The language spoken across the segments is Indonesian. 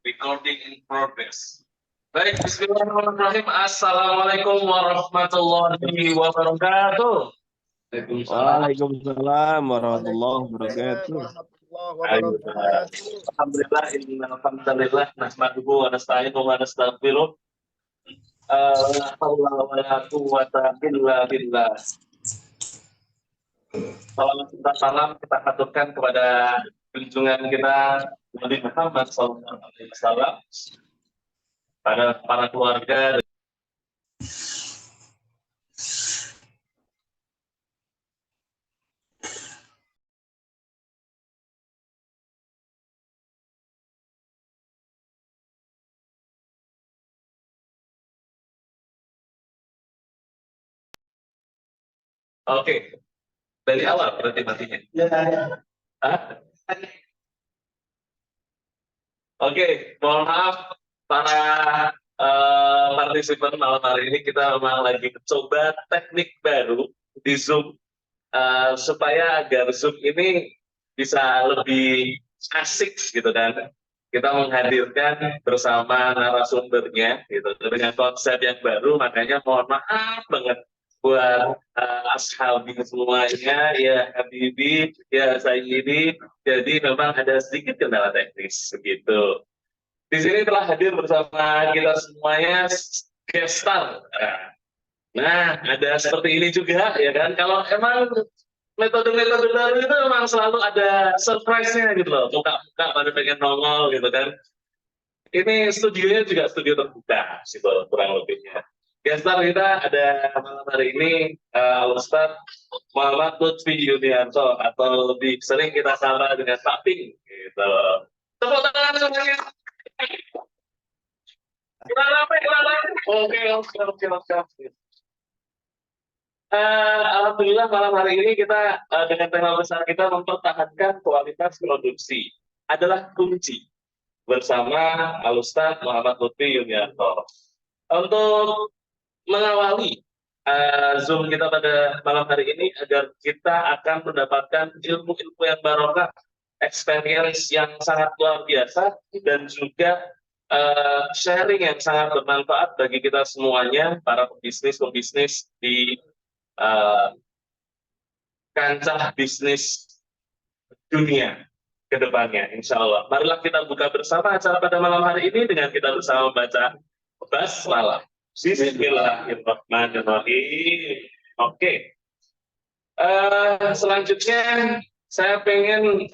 Recording in progress. Baik, bismillahirrahmanirrahim. Assalamualaikum warahmatullahi wabarakatuh. Waalaikumsalam warahmatullahi wabarakatuh. Alhamdulillah, alhamdulillah, nahmaduhu wa nasta'inuhu wa nastaghfiruh. La haula wa la quwwata illa billah. Salam kita aturkan kepada junjungan kita Nabi Muhammad SAW, pada para keluarga. Oke, dari awal berarti matinya. Oke, mohon maaf para partisipan malam hari ini, kita memang lagi coba teknik baru di Zoom supaya agar Zoom ini bisa lebih asik gitu kan. Kita menghadirkan bersama narasumbernya gitu dengan konsep yang baru, makanya mohon maaf banget buat ashabi semuanya, ya Habibi, ya Sayyidi. Jadi memang ada sedikit kendala teknis begitu. Di sini telah hadir bersama kita semuanya guest star. Nah, ada seperti ini juga ya kan. Kalau emang metode-metode baru itu memang selalu ada surprise-nya gitu loh. Muka-muka pada pengen nongol gitu kan. Ini studionya juga studio terbuka, gitu kurang lebihnya. Gestar kita ada malam hari ini Ustadz Muhammad Lutfi Yuniarto, atau lebih sering kita sapa dengan Pak Ping. Gitu. Tepuk tangan semuanya. Oke. Alhamdulillah malam hari ini kita dengan tema besar kita mempertahankan kualitas produksi adalah kunci bersama Al-Ustadz Muhammad Lutfi Yuniarto. Untuk mengawali Zoom kita pada malam hari ini agar kita akan mendapatkan ilmu-ilmu yang barokah, experience yang sangat luar biasa, dan juga sharing yang sangat bermanfaat bagi kita semuanya, para pebisnis di kancah bisnis dunia ke depannya, insya Allah. Marilah kita buka bersama acara pada malam hari ini dengan kita bersama membaca basmalah. Bismillahirrahmanirrahim. Oke. Selanjutnya saya pengen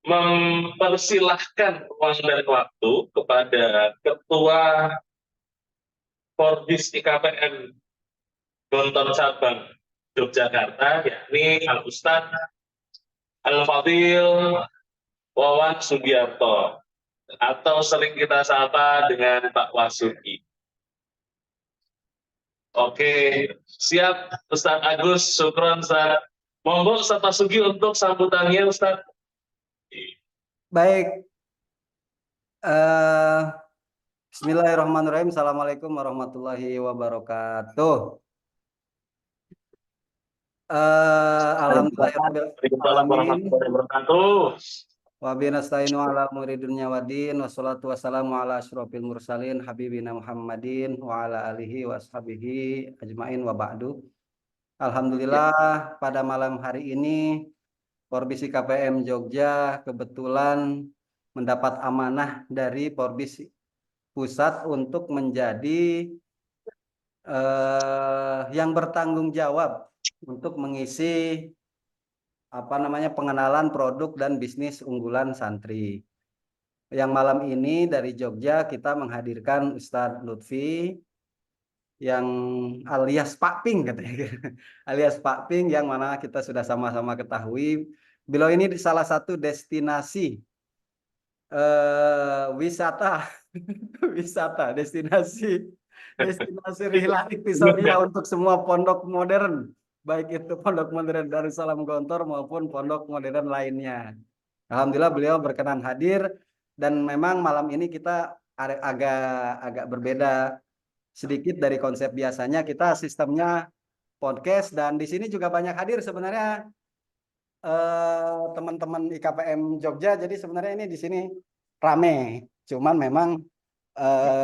mempersilahkan ruang dan waktu kepada Ketua Forbis IKPM Gontor Cabang Yogyakarta, yakni Al-Ustadz Al-Fadil Wawan Sugiarto, atau sering kita sapa dengan Pak Wasuki. Oke, siap Ustadz Agus, syukron Ustadz. Monggo Ustadz Wasuki untuk sambutannya Ustadz. Baik. Bismillahirrahmanirrahim. Assalamualaikum warahmatullahi wabarakatuh. Alhamdulillahirrahmanirrahim. Wabillahi nasta'inu ala umuri dunya waddin, wassalatu wassalamu ala asyrofil mursalin habibina Muhammadin wa ala alihi wa ashabihi ajmain wa ba'du. Alhamdulillah, pada malam hari ini Forbis IKPM Jogja kebetulan mendapat amanah dari Forbis Pusat untuk menjadi yang bertanggung jawab untuk mengisi pengenalan produk dan bisnis unggulan santri. Yang malam ini dari Jogja kita menghadirkan Ustadz Lutfi yang alias Pak Ping katanya. Alias Pak Ping, yang mana kita sudah sama-sama ketahui beliau ini di salah satu destinasi wisata destinasi rihlah iktisadiyah untuk semua pondok modern, baik itu pondok modern Darussalam Gontor maupun pondok modern lainnya. Alhamdulillah beliau berkenan hadir, dan memang malam ini kita agak berbeda sedikit dari konsep biasanya. Kita sistemnya podcast, dan di sini juga banyak hadir sebenarnya teman-teman IKPM Jogja. Jadi sebenarnya ini di sini rame, cuman memang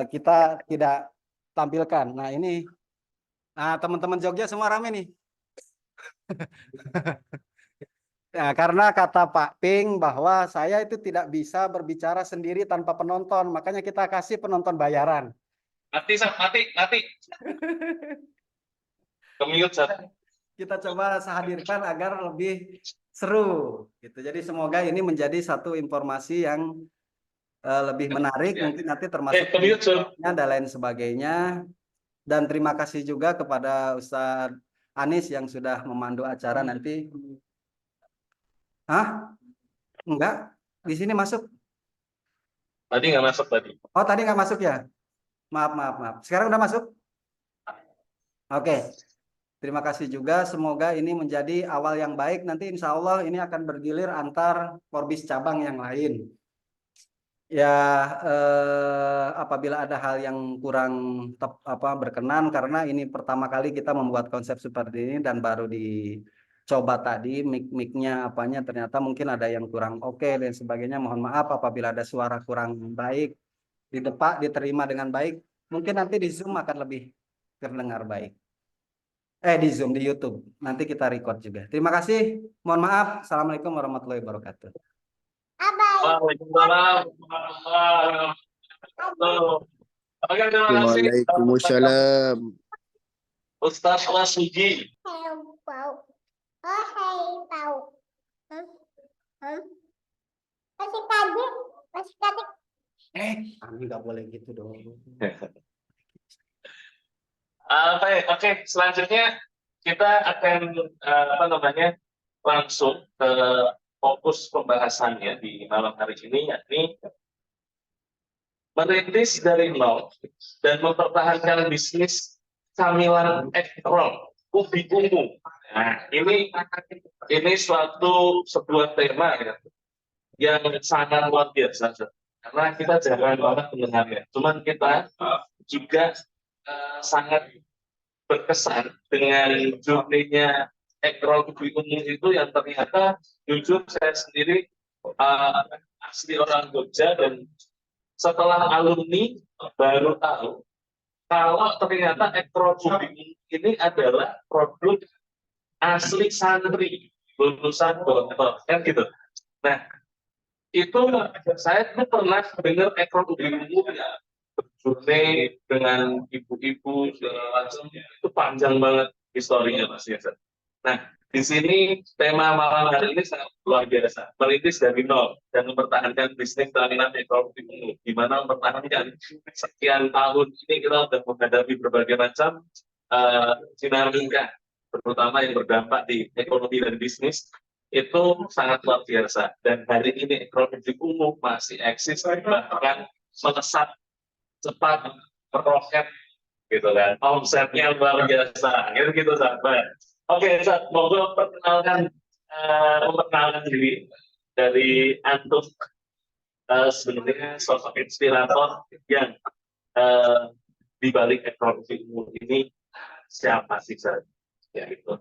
kita tidak tampilkan. Nah ini, nah teman-teman Jogja semua rame nih. Ya, karena kata Pak Ping bahwa saya itu tidak bisa berbicara sendiri tanpa penonton, makanya kita kasih penonton bayaran. Mati, Sat, mati. Kemute, Sat. Kita coba hadirkan agar lebih seru gitu. Jadi semoga ini menjadi satu informasi yang lebih menarik, mungkin nanti termasuk Kemute, Sat. dan lain sebagainya. Dan terima kasih juga kepada Ustadz Anis yang sudah memandu acara nanti. Hah? Enggak? Di sini masuk? Tadi nggak masuk tadi. Oh, tadi nggak masuk ya? Maaf. Sekarang udah masuk? Oke. Terima kasih juga. Semoga ini menjadi awal yang baik. Nanti insya Allah ini akan bergilir antar Forbis cabang yang lain. Ya, apabila ada hal yang kurang berkenan, karena ini pertama kali kita membuat konsep seperti ini dan baru dicoba tadi, mic-nya apanya ternyata mungkin ada yang kurang oke dan sebagainya. Mohon maaf apabila ada suara kurang baik, di depan diterima dengan baik. Mungkin nanti di Zoom akan lebih terdengar baik. Di Zoom, di YouTube. Nanti kita record juga. Terima kasih. Mohon maaf. Assalamualaikum warahmatullahi wabarakatuh. Waalaikumsalam warahmatullahi wabarakatuh. Oke, terima kasih Waalaikumsalam. Ustaz Wasuji. Kami nggak boleh gitu dong. Oke, selanjutnya kita akan langsung ke fokus pembahasannya di malam hari ini, yakni merintis dari nol dan mempertahankan bisnis camilan ekrol ubi ungu. Nah, ini sebuah tema ya, yang sangat luar biasa, karena kita jarang banget mendengarnya. Cuman kita juga sangat berkesan dengan jurnalnya ekrol ubi ungu itu, yang ternyata jujur saya sendiri asli orang Jogja, dan setelah alumni baru tahu kalau ternyata ekrol ubi ungu ini adalah produk asli santri lulusan dokter, kan gitu. Nah, itu saya tuh pernah dengar ekrol ubi ungu ya, berjurne dengan ibu-ibu segala macam, itu panjang banget historinya Mas Yasa. Nah, di sini tema malam hari ini sangat luar biasa, merintis dari nol dan mempertahankan bisnis camilan ekrol ubi ungu. Di mana mempertahankan sekian tahun ini kita sudah menghadapi berbagai macam dinamika, terutama yang berdampak di ekonomi dan bisnis, itu sangat luar biasa. Dan hari ini ekrol ubi ungu masih eksis, bahkan melesat cepat, meroket gitu kan, omsetnya luar biasa gitu sahabat. Oke, Ustaz, monggo memperkenalkan diri dari antum, sebenarnya sosok inspirator yang di balik ekrol ubi ungu ini siapa sih, Ustaz? Ya itu,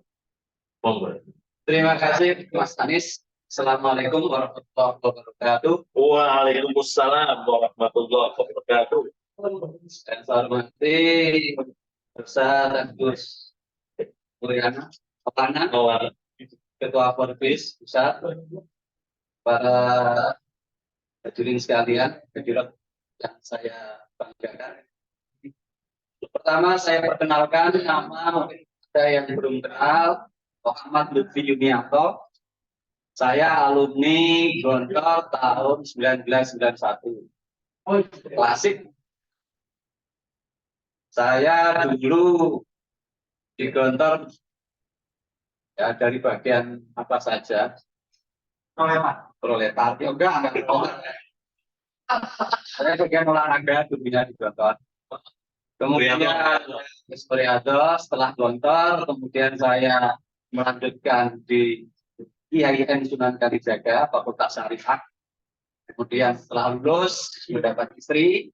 monggo. Terima kasih Mas Anis. Assalamualaikum warahmatullahi wabarakatuh. Waalaikumsalam warahmatullahi wabarakatuh. Saya hormati Ustaz Agus Mulyana Petana, Ketua Forbis Ustaz, para hadirin sekalian, hadirat yang saya banggakan. Pertama saya perkenalkan nama, mungkin ada yang belum kenal, Muhammad Lutfi Yunianto. Saya alumni Gontor tahun 1991. Klasik. Saya dulu di Gontor ya, dari bagian apa saja? Proletar. Ya enggak saya bagian olahraga dulunya di Gontor. Kemudian historiator setelah Gontor, kemudian saya melanjutkan di IAIN Sunan Kalijaga, Fakultas Syariah. Kemudian setelah lulus mendapat istri,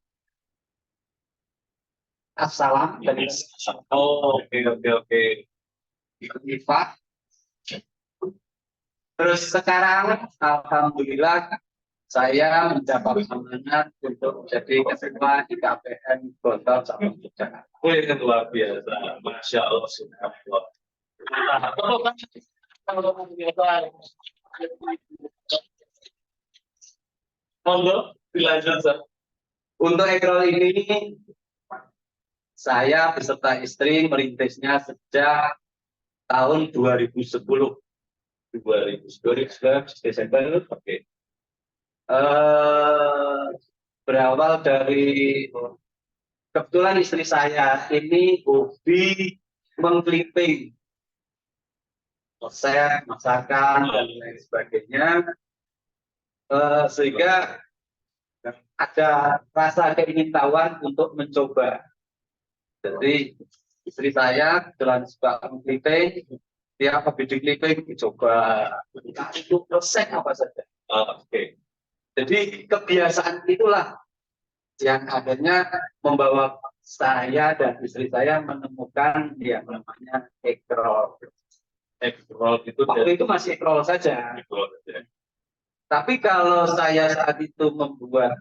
Assalam dari Oke. Ifah. Terus sekarang alhamdulillah saya mendapat amanat untuk menjadi ketua di KPN Gontor sama Jakarta. Wih, kan luar biasa. Masya Allah, subhanallah. Nah, kalau biasa, monggo dilanjut, Sir. Untuk ekrol ini saya beserta istri merintisnya sejak tahun 2010. 2019 Desember. Oke. Berawal dari kebetulan istri saya ini hobi mengclipping resep, masakan dan lain sebagainya, sehingga ada rasa keingintahuan untuk mencoba. Jadi istri saya kebetulan suka mengclipping, dia hobi di clipping, dicoba untuk resep apa saja. Oke. Jadi kebiasaan itulah yang akhirnya membawa saya dan istri saya menemukan yang namanya egg roll. Egg roll itu Waktu itu masih egg roll saja. egg roll, ya. Tapi kalau saya saat itu membuat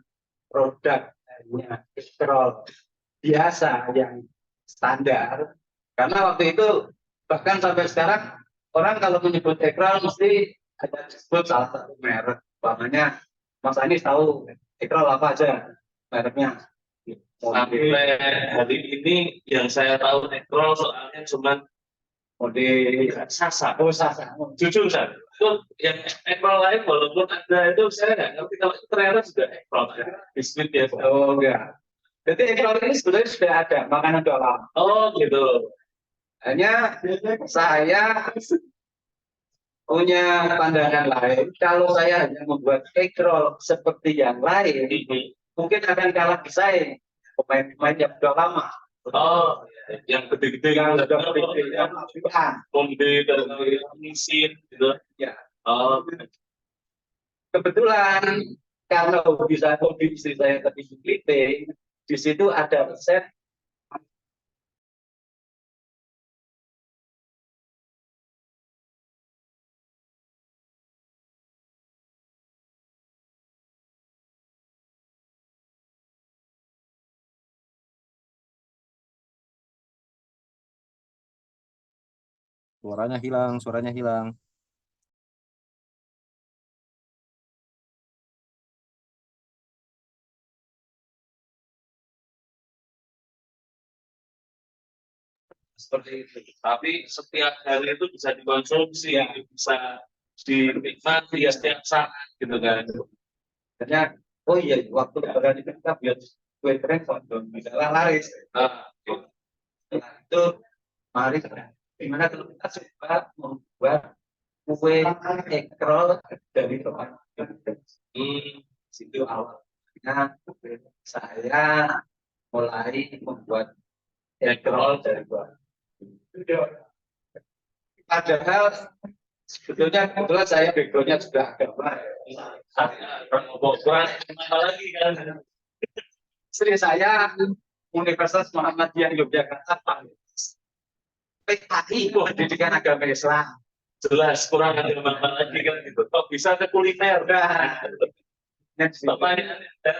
produk hanya egg roll biasa yang standar, karena waktu itu bahkan sampai sekarang orang kalau menyebut egg roll mesti ada disebut salah satu merek. Umpamanya Mas Anies tahu egg roll apa aja mereknya. Sampai hari ini yang saya tahu egg roll soalnya cuma Mode Sasa. oh Sasa. Jujur, Sir. Itu yang egg roll lain walaupun ada itu saya nggak ngerti kalau itu ternyata juga egg roll. Biskuit ya. Oh enggak. Jadi egg roll ini sebenarnya sudah ada makanan udah lama. Oh gitu. Hanya saya punya pandangan lain. Kalau saya hanya membuat egg roll seperti yang lain, mungkin akan kalah bersaing pemain-pemain yang sudah lama. Oh, yang gede-gede Yang yang sudah gede, yang apaan. pombe dan misin gitu. Ya. Oh, Kebetulan karena hobi istri saya tadi clipping, di situ ada resep Suaranya hilang, suaranya hilang. seperti itu. Tapi setiap hari itu bisa dikonsumsi, bisa dinikmati ya setiap saat gitu kan. hanya oh iya waktu lebaran itu kita buat kue keren dong misalnya laris. Ah, Nah, itu mari gimana kalau kita coba membuat kue egg roll dari tomat. Situ awalnya saya mulai membuat egg roll dari buah. Padahal sebetulnya kebetulan saya backgroundnya juga agama. kurang apa lagi kan? Istri saya Universitas Muhammadiyah Yogyakarta PKI Pendidikan Agama Islam. Jelas kurang ada apa lagi kan gitu. Kok bisa ke kuliner? Nah, Bapaknya dan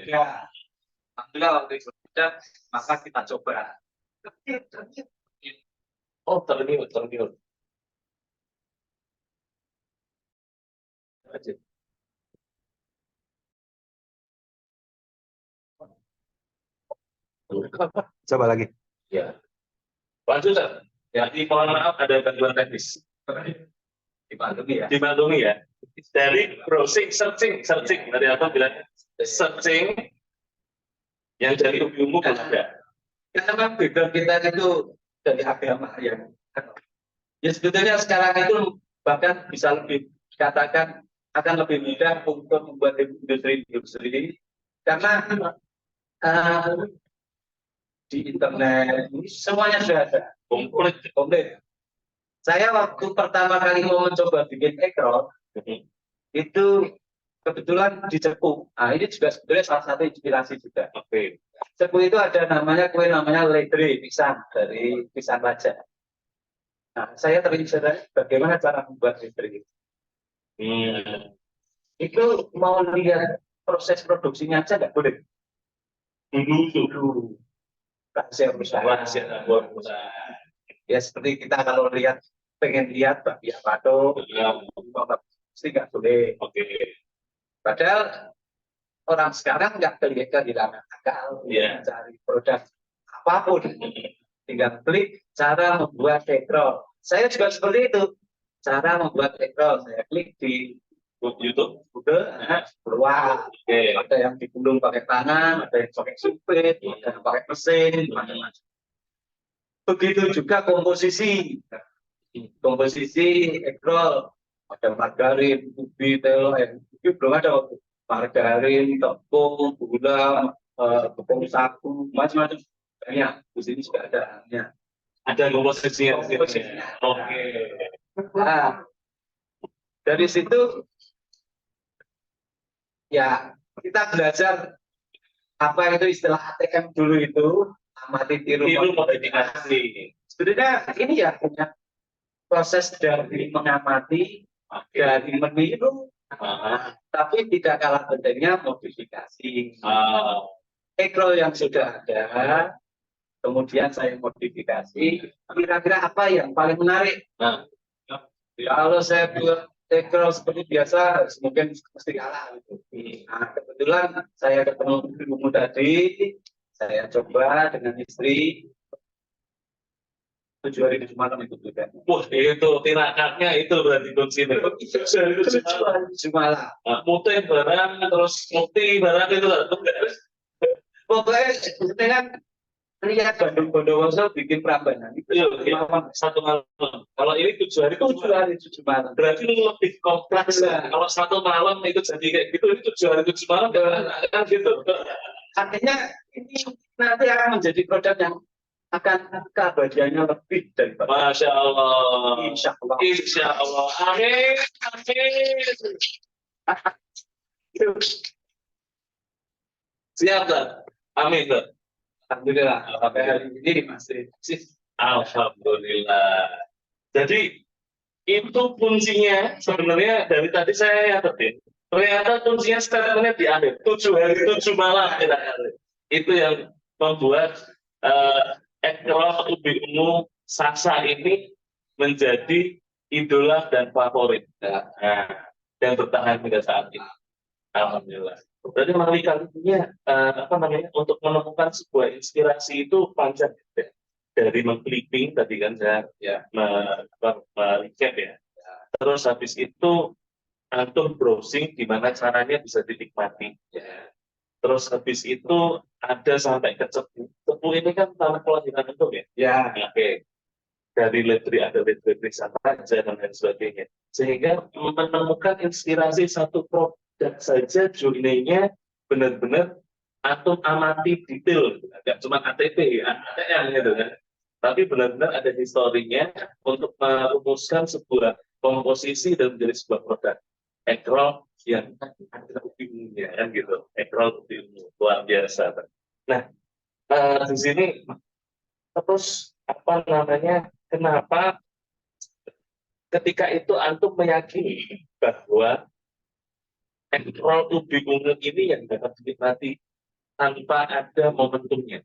ya, alhamdulillah waktu itu sudah, maka kita coba. oh terniut. Coba lagi. Ya, lanjut Sir. Ya, mohon maaf ada gangguan teknis. dimaklumi ya. dimaklumi ya. Dari browsing, searching. Tadi apa bilang searching yang dari umum kan ada. Karena background kita itu dari agama ya. Ya sebetulnya sekarang itu bahkan bisa lebih dikatakan akan lebih mudah untuk membuat industri karena eh, di internet ini semuanya sudah ada komplit. Saya waktu pertama kali mau mencoba bikin ekrol itu kebetulan di Cepu. Nah, ini juga sebetulnya salah satu inspirasi juga. Oke. Cepu itu ada kue namanya ledre pisang dari pisang raja. Nah, saya terinspirasi bagaimana cara membuat ledre. Itu mau lihat proses produksinya aja nggak boleh. Dulu rahasia perusahaan. Ya seperti kita kalau lihat pengen lihat bakpia patung, pasti nggak boleh. Oke. Padahal orang sekarang nggak kehilangan akal mencari produk apapun, tinggal klik cara membuat ekrol. Saya juga seperti itu, cara membuat ekrol. Saya klik di YouTube, Google, keluar. Ada yang digulung pakai tangan, ada yang pakai supit, ada yang pakai mesin, macam-macam. Begitu juga komposisi ekrol, ada margarin, ubi, telo, ubi belum ada waktu. Margarin, tepung, gula, tepung sagu, macam-macam. Banyak. Di sini juga ada. ada komposisinya. Oke. Nah, dari situ ya kita belajar apa itu istilah ATM dulu itu, amati tiru modifikasi. Sebenarnya ini ya punya proses dari mengamati, dari meniru, tapi tidak kalah pentingnya modifikasi. Ekrol yang sudah ada, kemudian saya modifikasi, kira-kira apa yang paling menarik? Kalau saya buat ekrol seperti biasa, mungkin mesti kalah. Nah, kebetulan saya ketemu ibumu tadi, saya coba dengan istri, 7 hari 7 malam itu juga. Wah, itu tirakarnya itu berarti kuncinya. 7 hari 7 malam. Muting barang, terus muti barang itu lah. Pokoknya dengan lihat Bandung Bondowoso bikin Prambanan itu satu malam. Kalau ini 7 hari 7 malam. Berarti lebih kompleks. Kalau satu malam itu jadi kayak gitu, ini 7 hari 7 malam kan gitu. Artinya ini nanti akan menjadi produk yang akan keabadiannya lebih dari Masya Allah. Insya Allah. Insya Allah. Amin. Siap, Pak. Amin, Pak. Alhamdulillah. Sampai hari ini masih eksis. Alhamdulillah. Jadi itu kuncinya sebenarnya dari tadi saya yakin. Ternyata kuncinya statementnya di akhir. 7 hari 7 malam kita itu yang membuat ekrol ubi ungu Sasa ini menjadi idola dan favorit. Dan bertahan hingga saat ini. Alhamdulillah. Berarti melalui kalinya untuk menemukan sebuah inspirasi itu panjang ya. Dari mengclipping tadi kan saya recap ya. Terus habis itu antum browsing gimana caranya bisa dinikmati ya. Terus habis itu ada sampai ke Cepu. Cepu ini kan tanah kelahiran antum ya. Ya. Oke. Dari ledri ada ledri saja dan lain sebagainya. Sehingga menemukan inspirasi satu produk saja jurnalnya benar-benar antum amati detail, nggak cuma KTP ya, ATM gitu kan. Tapi benar-benar ada historinya untuk merumuskan sebuah komposisi dan menjadi sebuah produk ekrol yang ada ilmunya kan gitu. Ekrol ilmu luar biasa. Nah, di sini terus kenapa ketika itu antum meyakini bahwa ekrol ubi ungu ini yang dapat dinikmati tanpa ada momentumnya.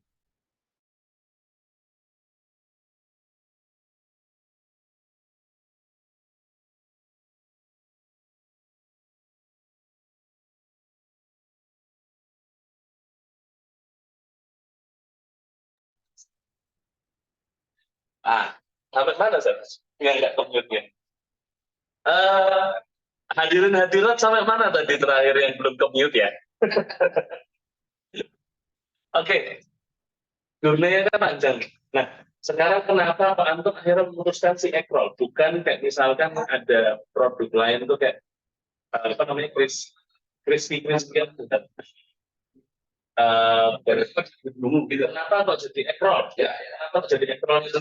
Sampai mana saya? Nggak kemudian. Eh, hadirin hadirat sampai mana tadi terakhir yang belum ke mute ya? Oke, jurnalnya kan panjang. Nah, sekarang kenapa Pak Anton akhirnya memutuskan si Ekrol? Bukan kayak misalkan ada produk lain tuh kayak apa namanya crispy crispy bukan. Bumbu gitu. Kenapa kok jadi Ekrol? Ya, kenapa kok jadi Ekrol itu?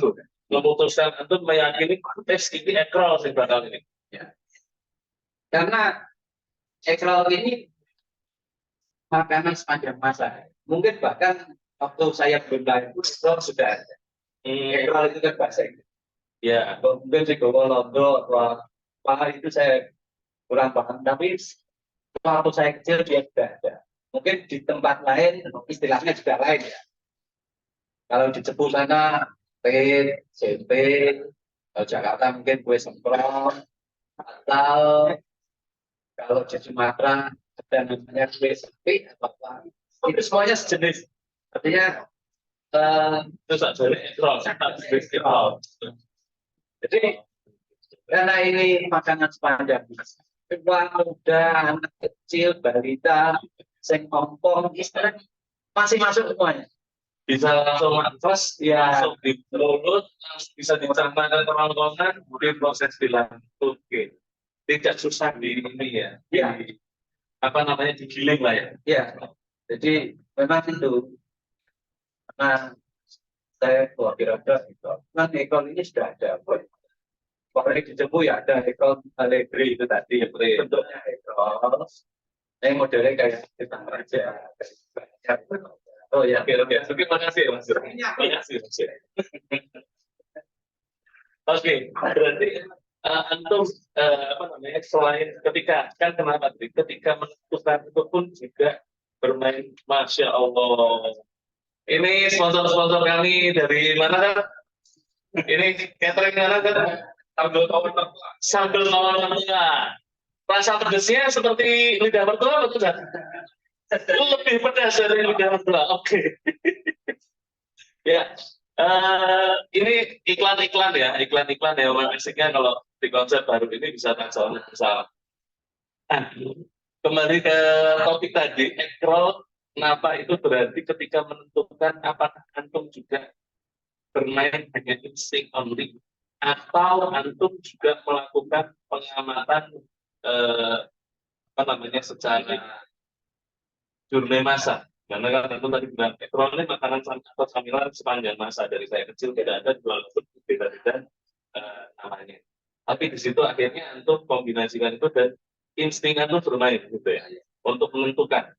Memutuskan Anton meyakini tes ini Ekrol sih bakal ini. Ya. Karena ekrol ini makanan sepanjang masa. Mungkin bahkan waktu saya belum lahir pun ekrol sudah ada. Ekrol itu kan bahasa Inggris. Ya, Mungkin di Gowo Londo atau apa itu saya kurang paham. Tapi waktu saya kecil dia sudah ada. Mungkin di tempat lain istilahnya juga lain ya. Kalau di Cepu sana, pit, tempe, kalau Jakarta mungkin kue semprot, atau kalau di Sumatera ada namanya kue sepi atau apa. Itu semuanya sejenis. Artinya terus ada Ekrol, Ekrol. jadi karena ini makanan sepanjang masa. Tua, muda, anak kecil, balita, sing ompong, istilah masih masuk semuanya. Bisa langsung nafas, Ya. langsung di mulut, langsung bisa dicerna ke kerongkongan, kemudian proses dilanjut. Oke. Tidak susah di ini ya. Ya. Apa namanya digiling lah ya. Ya, jadi memang itu. Karena saya khawatir ada ekol. Kan ekol ini sudah ada. Kalau di Cepu ya ada ekol alegri itu tadi. Bentuknya ekol. Yang modelnya kayak kita aja. Oh ya, oke. Terima kasih ya Mas. Terima kasih. Oke, berarti antum apa namanya selain ketika kan kenapa tadi ketika menentukan itu pun juga bermain Masya Allah. Ini sponsor-sponsor kami dari mana kan? Ini catering mana kan? Sambal tawar mertua. Rasa pedesnya seperti lidah mertua atau tidak? Lebih pedas dari lidah mertua. Oke. Ya, ini iklan-iklan ya, iklan-iklan ya. Basicnya kalau di konsep baru ini bisa transfer bersama. Nah, kembali ke topik tadi, ekrol. Kenapa itu berarti ketika menentukan apakah antum juga bermain hanya insting only atau antum juga melakukan pengamatan apa namanya secara jurne masa. Karena kan itu tadi bilang ekrol ini makanan atau camilan sepanjang masa dari saya kecil tidak ada jual beda-beda namanya. Tapi di situ akhirnya antum kombinasikan itu dan insting antum bermain gitu ya untuk menentukan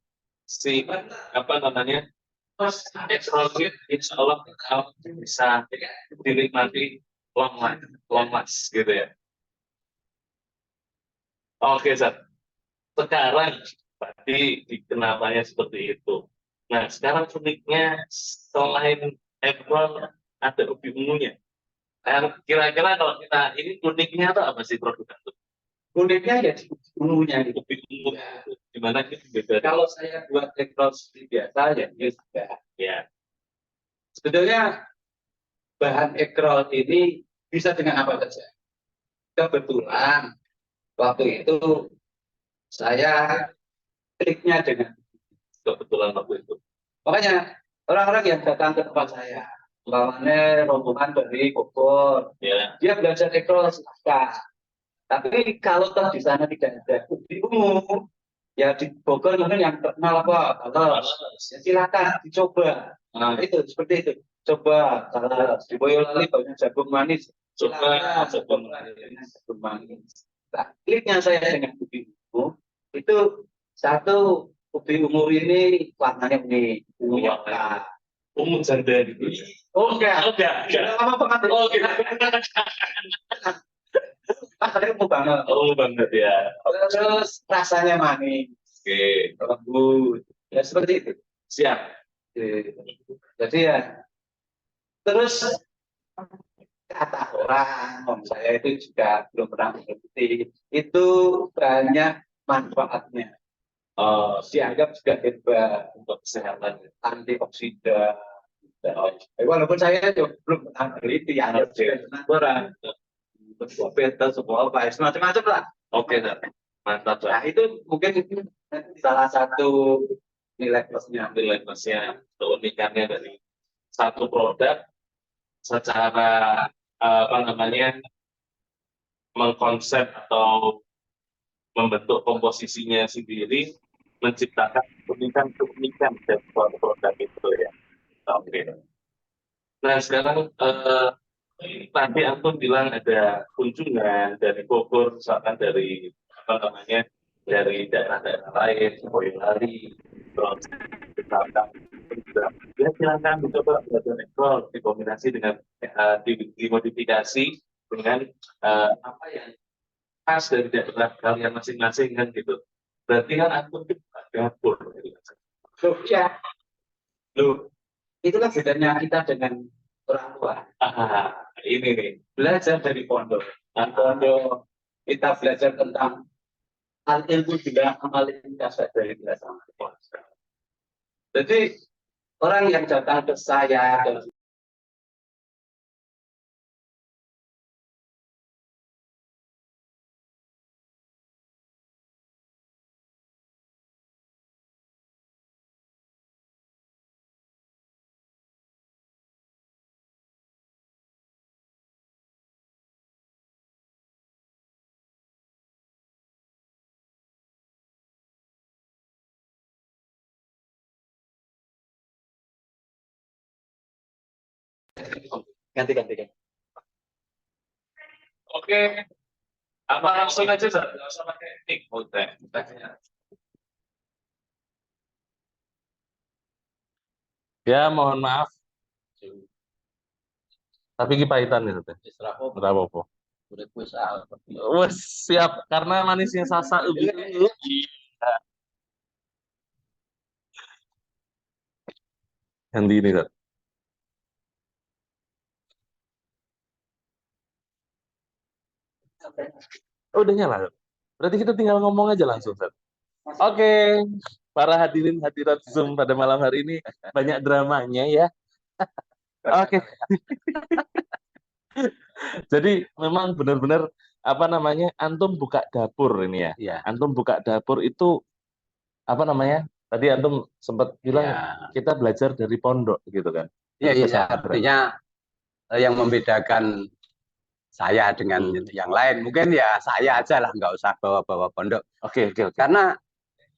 si apa namanya ekrol ini insya Allah bisa dinikmati long last gitu ya. Oke, Zat. Sekarang tadi kenapanya seperti itu. Nah, sekarang uniknya selain ekrol ada ubi ungunya. Kira-kira kalau kita ini uniknya itu apa sih produk itu? Uniknya ya di bumbunya itu. Ubi ungu itu gimana itu beda? Kalau saya buat ekrol seperti biasa ya sudah. Ya, Sebetulnya bahan ekrol ini bisa dengan apa saja. Kebetulan waktu itu saya kliknya dengan kebetulan waktu itu. makanya orang-orang yang datang ke tempat saya, umpamanya rombongan dari Bogor, Ya, dia belajar ekrol silahkan. Tapi kalau toh di sana tidak ada ubi ungu, ya di Bogor mungkin yang terkenal apa? Kalau ya silakan dicoba. Nah itu seperti itu. Coba kalau di Boyolali banyak jagung manis. coba Jagung manis. Nah, kliknya saya dengan ubi ungu itu satu ubi ungu ini warnanya ini ungu coklat. ungu janda gitu. Oh enggak, Enggak. apa banget? Oh, gitu. Rasanya ungu banget. Oh, banget ya. Terus rasanya manis, Oke, lembut, ya seperti itu. siap. Jadi ya, terus kata orang, saya itu juga belum pernah mengerti, itu banyak manfaatnya. Dianggap juga hebat untuk kesehatan, antioksidan. Walaupun saya juga belum pernah meneliti, ya, orang. sebuah beta, sebuah apa, macam-macam lah. Oke, Sat. Mantap, Nah, Sat. itu mungkin itu salah satu nilai plusnya. Nilai plusnya, keunikannya dari satu produk secara apa namanya mengkonsep atau membentuk komposisinya sendiri, menciptakan keunikan dari suatu produk itu ya. Oke. Nah sekarang tadi Anton bilang ada kunjungan dari Bogor, misalkan dari apa namanya dari daerah-daerah lain, Boyolali, terus misalkan juga ya silakan dicoba belajar ekspor dikombinasi dengan dimodifikasi dengan apa yang khas dari daerah kalian masing-masing kan gitu. Berarti kan Anton itu dapur. Gitu. Loh, ya, loh, itulah bedanya kita dengan orang tua. Ini nih. Belajar dari pondok. Dan pondok kita belajar tentang hal ilmu juga amal ibadah dari belasan. Jadi orang yang datang ke saya dan ganti. Oke, apa langsung aja Zat? Nggak usah pakai mic. Udah. Ya, mohon maaf. Tapi kipahitan ya, Teh. Ora apa-apa. Wes siap karena manisnya Sasa ubi. Ganti ini, Zat. Oh, udah nyala. Zat. Berarti kita tinggal ngomong aja langsung, Zat. Oke, para hadirin hadirat Zoom pada malam hari ini banyak dramanya ya. Oke. Jadi memang benar-benar apa namanya antum buka dapur ini ya. Ya, Antum buka dapur itu apa namanya? Tadi antum sempat bilang ya, kita belajar dari pondok gitu kan. ya, Dari ya. pesantren. Artinya yang membedakan saya dengan yang lain mungkin ya saya aja lah, nggak usah bawa-bawa pondok. Oke. Karena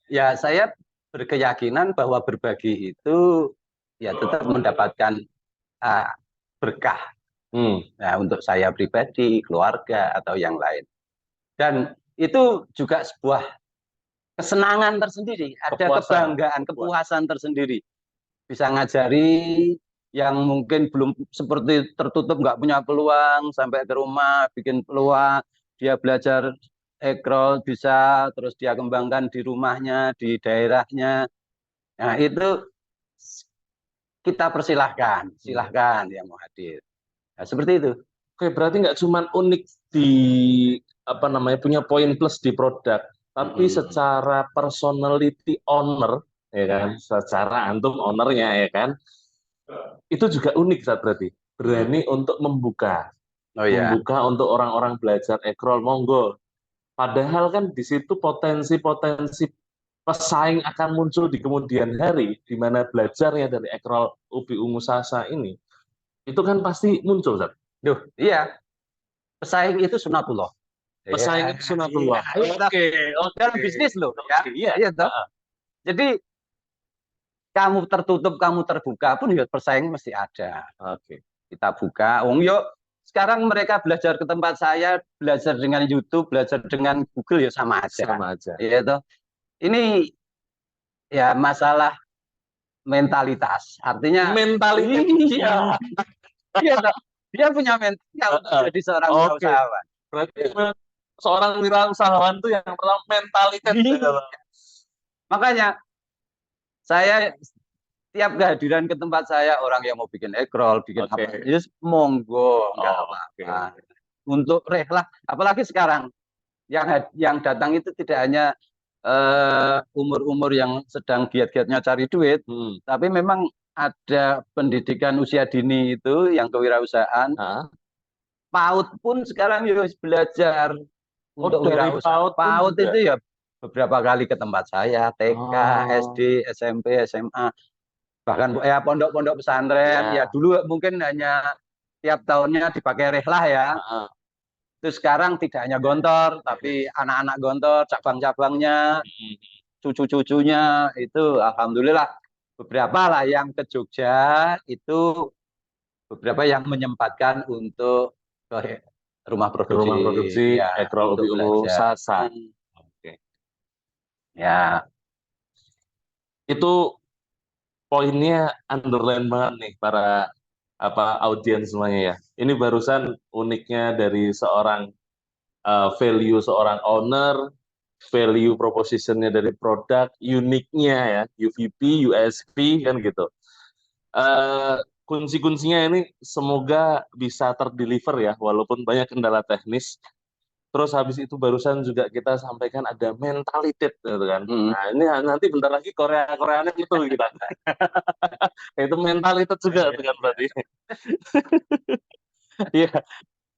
ya saya berkeyakinan bahwa berbagi itu ya tetap mendapatkan berkah. Nah, untuk saya pribadi, keluarga atau yang lain. Dan itu juga sebuah kesenangan tersendiri, ada kebanggaan, kepuasan tersendiri. Bisa ngajari yang mungkin belum seperti tertutup, nggak punya peluang, sampai ke rumah bikin peluang, dia belajar ekrol bisa, terus dia kembangkan di rumahnya, di daerahnya. Nah, itu kita persilahkan, silahkan yang mau hadir. Nah, seperti itu. Oke, berarti nggak cuma unik di apa namanya punya poin plus di produk, tapi secara personality owner, ya kan, secara antum ownernya ya kan, itu juga unik saat berarti berani untuk membuka, membuka untuk orang-orang belajar ekrol, monggo. Padahal kan di situ potensi-potensi pesaing akan muncul di kemudian hari, di mana belajarnya dari ekrol Ubi Ungu Sasa ini, itu kan pasti muncul, Zat. Duh, iya. Pesaing itu sunatullah. Pesaing itu sunatullah. Oke. Dalam bisnis loh. Ya, iya toh. Jadi kamu tertutup, kamu terbuka pun ya persaing mesti ada. Oke. Kita buka. Yuk, sekarang mereka belajar ke tempat saya, belajar dengan YouTube, belajar dengan Google ya sama aja. Sama aja. Iya toh. Ini ya masalah mentalitas. Artinya mentalitas. Iya. Iya toh. Dia punya mental untuk jadi seorang wirausahawan. Berarti seorang wirausahawan itu yang pertama mentalitas. Makanya saya tiap kehadiran ke tempat saya, orang yang mau bikin ekrol, bikin apa, yes, monggo, nggak apa-apa. Untuk rehlah, apalagi sekarang yang datang itu tidak hanya umur-umur yang sedang giat-giatnya cari duit, tapi memang ada pendidikan usia dini itu yang kewirausahaan, PAUD pun sekarang ya harus belajar untuk dari wirausaha. PAUD pun PAUD juga? itu ya beberapa kali ke tempat saya, TK, Oh. SD, SMP, SMA, bahkan ya pondok-pondok pesantren. Ya dulu mungkin hanya tiap tahunnya dipakai rehlah ya. Terus sekarang tidak hanya Gontor, tapi anak-anak Gontor, cabang-cabangnya, cucu-cucunya itu alhamdulillah beberapa lah yang ke Jogja itu beberapa yang menyempatkan untuk ke rumah Ke rumah produksi ya, Ekrol untuk Ubi Ungu belajar. Sasa. Oke. Ya, Itu poinnya underline banget nih para audiens semuanya ya. Ini barusan uniknya dari seorang value seorang owner, value propositionnya dari produk, uniknya ya, UVP, USP kan gitu. Kunci-kuncinya ini semoga bisa terdeliver ya, walaupun banyak kendala teknis. Terus habis itu barusan juga kita sampaikan ada mentalitas gitu kan. Nah ini nanti bentar lagi Korea-Koreanya itu kita. Itu mentalitas juga kan berarti. Iya.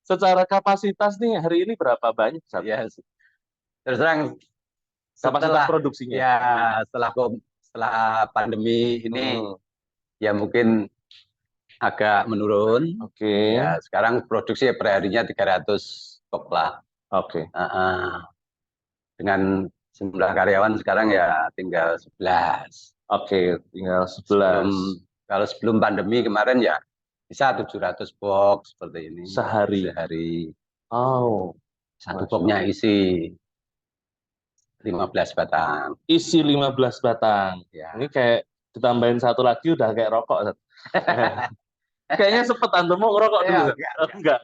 Secara kapasitas nih hari ini berapa banyak? ya. Terus terang Kapasitas setelah produksinya. ya setelah pandemi ini ya mungkin agak menurun. Oke. Ya, sekarang produksi perharinya 300 kop lah. Oke. Dengan jumlah karyawan sekarang ya tinggal 11. Oke, tinggal 11. Kalau sebelum pandemi kemarin ya bisa 700 box seperti ini. Sehari. Oh. Satu boxnya isi 15 batang. Isi 15 batang. Ya. Ini kayak ditambahin satu lagi udah kayak rokok. Kayaknya sepet antum mau ngerokok dulu. Enggak.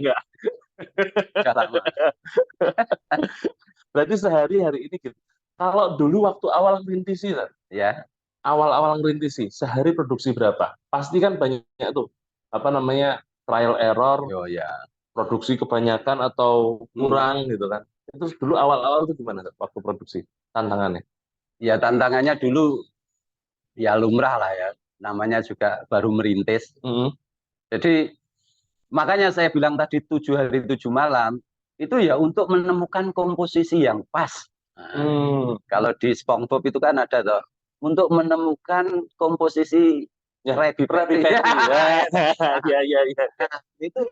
Berarti sehari hari ini gitu. Kalau dulu waktu awal merintisi, ya. Awal-awal merintisi, sehari produksi berapa? Pasti kan banyak tuh, trial error, produksi kebanyakan atau kurang gitu kan. Itu dulu awal-awal itu gimana waktu produksi? Tantangannya? Ya tantangannya dulu ya lumrah lah ya. Namanya juga baru merintis. Jadi makanya saya bilang tadi 7 hari 7 malam itu ya untuk menemukan komposisi yang pas. Kalau di SpongeBob itu kan ada toh untuk menemukan komposisi Krabby Patty. Ya. Itu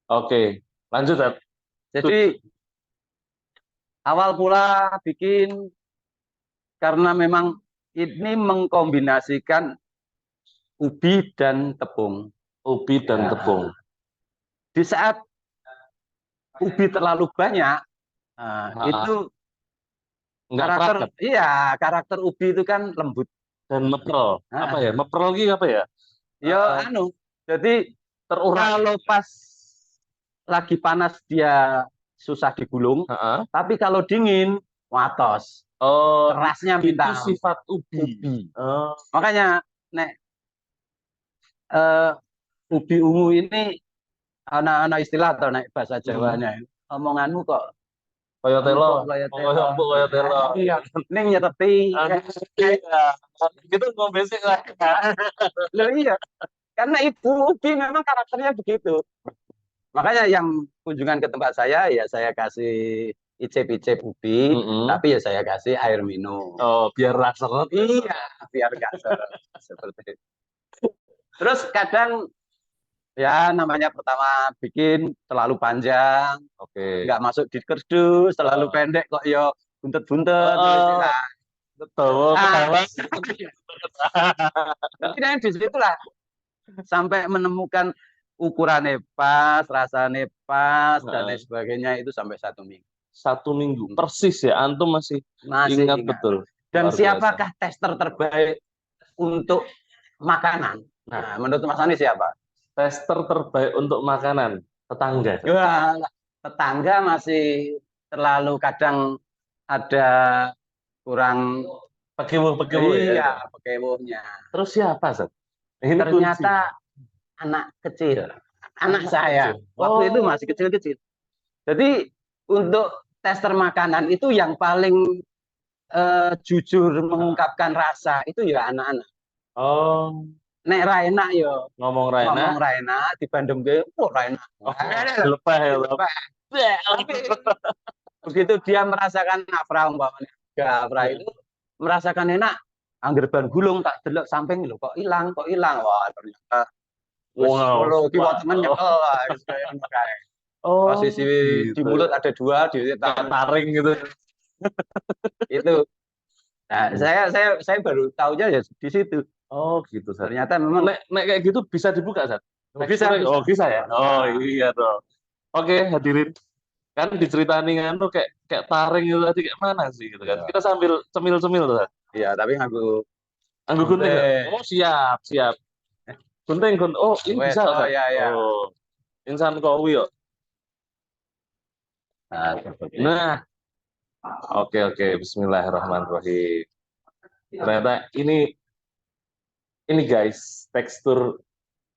Oke, lanjut. Jadi awal pula bikin karena memang ini mengkombinasikan ubi dan tepung. Di saat ubi terlalu banyak, itu karakter ubi itu kan lembut dan meprel. Meprel lagi apa ya? Jadi kalau pas lagi panas dia susah digulung, tapi kalau dingin watos. Kerasnya minta. Itu sifat ubi. Makanya ubi ungu ini anak-anak istilah atau bahasa Jawanya, omonganmu kok Kaya telo. Iya, ning nyeteti. Gitu ngombesik lah. Loh iya. Karena ibu ubi memang karakternya begitu. Makanya yang kunjungan ke tempat saya ya saya kasih icip-icip ubi, tapi ya saya kasih air minum. Biar rasa. Iya, biar nggak seperti itu. Terus kadang ya namanya pertama bikin terlalu panjang, nggak masuk di kerdus, terlalu pendek kok ya buntet-buntet. Betul. Tapi di situlah sampai menemukan ukurannya pas, rasanya pas, dan lain sebagainya itu sampai 1 minggu. 1 minggu persis ya, antum masih ingat betul. Dan siapakah tester terbaik untuk makanan? Nah, menurut Mas Ani siapa? Tester terbaik untuk makanan, tetangga. Ya, tetangga masih terlalu kadang ada kurang Pekewuh ya. iya pekewuhnya. Terus siapa, Zat? Ini Ternyata anak kecil, anak saya kecil. waktu itu Oh. masih kecil-kecil. Jadi untuk tester makanan itu yang paling jujur mengungkapkan rasa itu ya anak-anak. Oh, Nek ra enak yo ngomong ngomong Raina. ra enak di Bandung ge, oh ra enak. Oh, lepeh ya, Bab. Tapi begitu dia merasakan Afra umpamanya, Afra itu merasakan enak, angger ban gulung tak delok samping lho kok hilang. Wah, ternyata wis Wow, ngono ki wah. temen nyekel lah wis kaya ngono kae. Oh, Posisi di gitu. mulut ada dua, di Kayak tangan taring gitu. itu. Nah, saya baru tahunya ya di situ. Oh, gitu, Zat. Ternyata memang Nek kayak gitu bisa dibuka, Zat? bisa. Oh, bisa ya? Oh, iya dong. Oke, hadirin. Kan diceritain kan tuh kayak taring itu tadi kayak mana sih gitu kan. Iya. Kita sambil cemil-cemil tuh, Zat. Iya, tapi nganggo Anggo gunting. gunting. Oh, siap. Gunting. Oh, ini Wes, bisa, oh Zat? ya. Oh, insan kowi yo. Nah, seperti itu. Nah, oke. Bismillahirrahmanirrahim. Ternyata ini guys, tekstur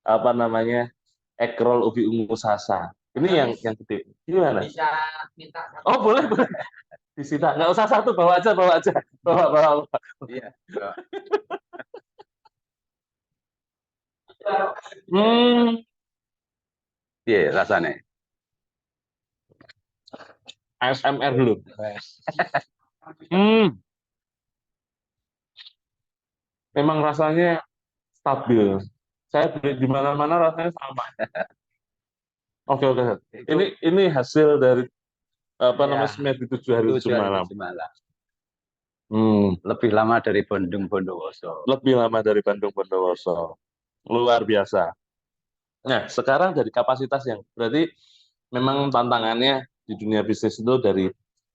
apa namanya? Egg roll ubi ungu sasa. Ini yang gede. Gimana? Bisa minta Oh, boleh. Disita. Nggak usah satu, bawa aja. Bawa. Iya. Iya, rasanya. ASMR dulu. Memang rasanya stabil. Saya beli di mana-mana rasanya sama. Oke. Ini hasil dari apa namanya Smedi 7 hari 7 malam. Lebih lama dari Bandung Bondowoso. Lebih lama dari Bandung Bondowoso. Luar biasa. Nah, sekarang dari kapasitas yang berarti memang tantangannya di dunia bisnis itu dari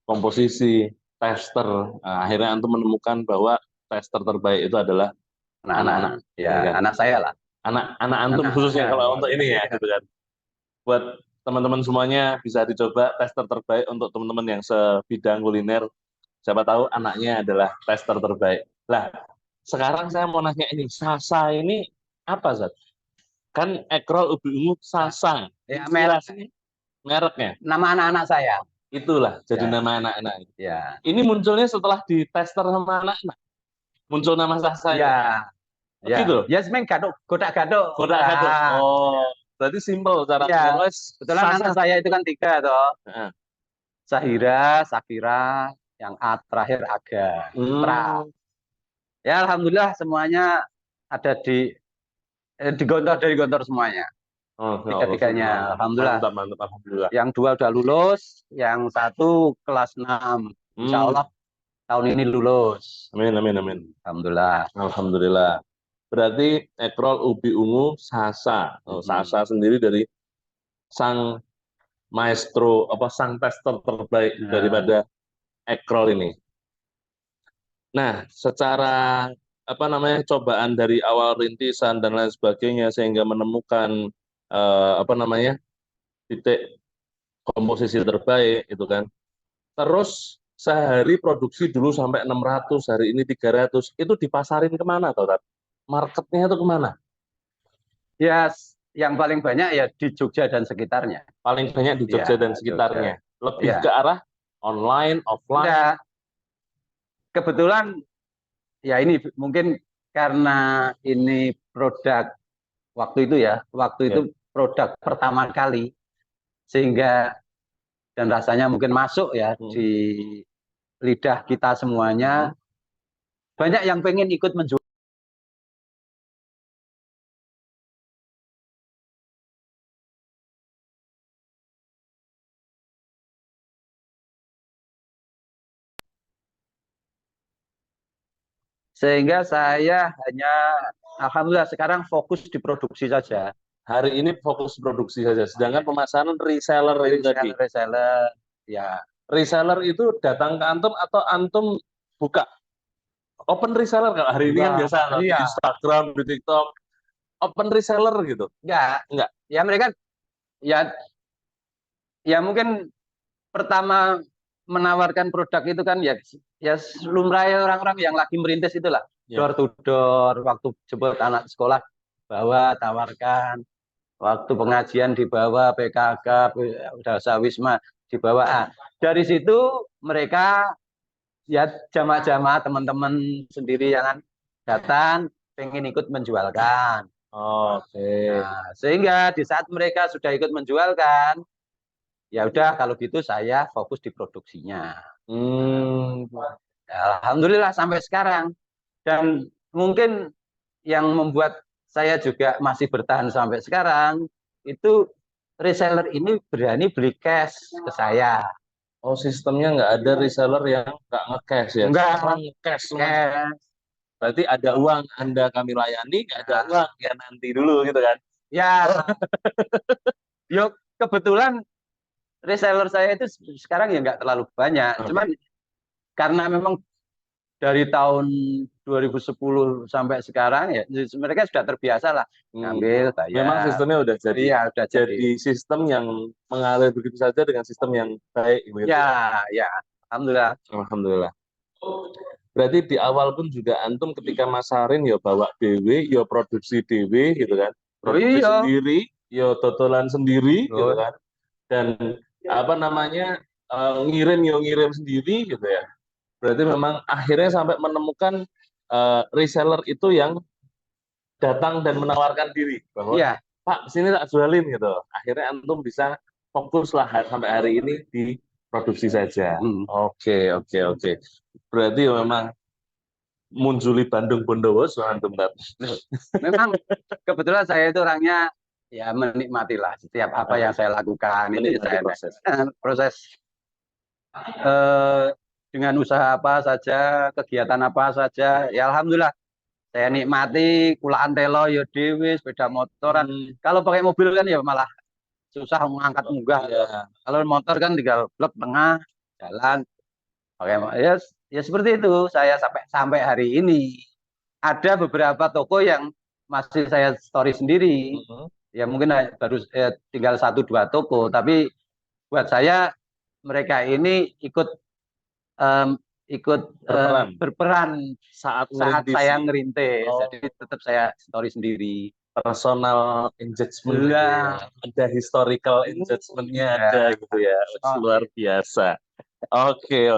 komposisi, tester. Nah, akhirnya antum menemukan bahwa tester terbaik itu adalah anak-anak. Ya, anak saya lah. Anak antum khususnya kalau untuk ini ya, gitu kan. Buat teman-teman semuanya bisa dicoba tester terbaik untuk teman-teman yang sebidang kuliner. Siapa tahu anaknya adalah tester terbaik. Lah, sekarang saya mau nanya ini, Sasa ini apa, Zat? Kan egg roll ubi ungu Sasa. Ya, Mereknya. Nama anak-anak saya. Itulah jadi Ya. nama anak-anak. Ya. Ini munculnya setelah di tester sama anak-anak. Muncul nama Sasa. Ya. Gitu. Ya, sebenarnya godak-gadok. Oh, berarti simpel cara ya. nulis. Kebetulan anak saya itu kan 3 toh. Nah. Sahira, Sakira, yang A terakhir Aga. Ya, alhamdulillah semuanya ada di Gontor semuanya. Tiga-tiganya, alhamdulillah. Mantap, alhamdulillah. Yang 2 udah lulus, yang 1 kelas 6. Insya Allah tahun ini lulus. Amin. Alhamdulillah. Berarti egg roll ubi ungu Sasa. Sasa sendiri dari sang maestro sang tester terbaik daripada egg roll ini. Nah, secara cobaan dari awal rintisan dan lain sebagainya sehingga menemukan titik komposisi terbaik itu kan. Terus sehari produksi dulu sampai 600, hari ini 300. Itu dipasarin kemana, Tat? Marketnya itu kemana? Ya, yang paling banyak ya di Jogja dan sekitarnya. Paling banyak di Jogja dan sekitarnya. Lebih ke arah online, offline. Ya. Kebetulan ya ini mungkin karena ini produk waktu itu produk pertama kali sehingga dan rasanya mungkin masuk ya di lidah kita semuanya. Banyak yang pengen ikut menjual. Sehingga saya hanya alhamdulillah sekarang fokus di produksi saja. Hari ini fokus produksi saja. Sedangkan pemasaran reseller itu tadi. Reseller, ya. Reseller itu datang ke antum atau antum buka open reseller kalau hari ini kan biasa di Instagram, di TikTok, open reseller gitu. Enggak. Ya mereka ya mungkin pertama menawarkan produk itu kan ya lumrah orang-orang yang lagi merintis itulah. Ya. Door to door, waktu jemput anak sekolah bawa tawarkan, waktu pengajian dibawa, PKK, Dasa Wisma dibawa. Dari situ mereka ya jamaah-jamaah teman-teman sendiri yang datang pengen ikut menjualkan. Oke. Nah, sehingga di saat mereka sudah ikut menjualkan, ya udah kalau gitu saya fokus di produksinya. Alhamdulillah sampai sekarang. Dan mungkin yang membuat saya juga masih bertahan sampai sekarang itu reseller ini berani beli cash ke saya. Oh, sistemnya nggak ada reseller yang nggak nge-cash ya? Enggak, Sekarang nge-cash semua. cash. Berarti ada uang Anda kami layani, nggak ada uang ya nanti dulu gitu kan? Ya, yuk kebetulan reseller saya itu sekarang ya nggak terlalu banyak. Cuman karena memang dari tahun 2010 sampai sekarang ya mereka sudah terbiasa lah ngambil bayar. Memang sistemnya udah jadi. Iya, udah Jadi sistem yang mengalir begitu saja dengan sistem yang baik begitu. Ya, alhamdulillah. Alhamdulillah. Berarti di awal pun juga antum ketika masarin ya bawa dewe, ya produksi dewe gitu kan. Produksi sendiri, ya totolan sendiri gitu kan. Dan apa namanya ngirim sendiri gitu ya. Berarti memang akhirnya sampai menemukan reseller itu yang datang dan menawarkan diri bahwa Pak sini tak jualin gitu. Akhirnya antum bisa fokus lah sampai hari ini di produksi saja. Oke. Berarti memang munjuli Bandung Bondowoso antum. Memang kebetulan saya itu orangnya ya menikmatilah setiap apa yang saya lakukan. Ini saya proses dengan usaha apa saja, kegiatan apa saja, ya alhamdulillah saya nikmati. Kulaan telo ya dewe, sepeda motoran. Kalau pakai mobil kan ya malah susah mengangkat munggah. Kalau motor kan tinggal blok tengah jalan. Pakai ya seperti itu. Saya sampai hari ini ada beberapa toko yang masih saya story sendiri. Ya mungkin baru tinggal 1-2 toko, tapi buat saya mereka ini ikut berperan saat saya ngerintis. Jadi tetap saya story sendiri. Personal engagement, ada historical engagement-nya ada gitu ya. Luar biasa. Oke.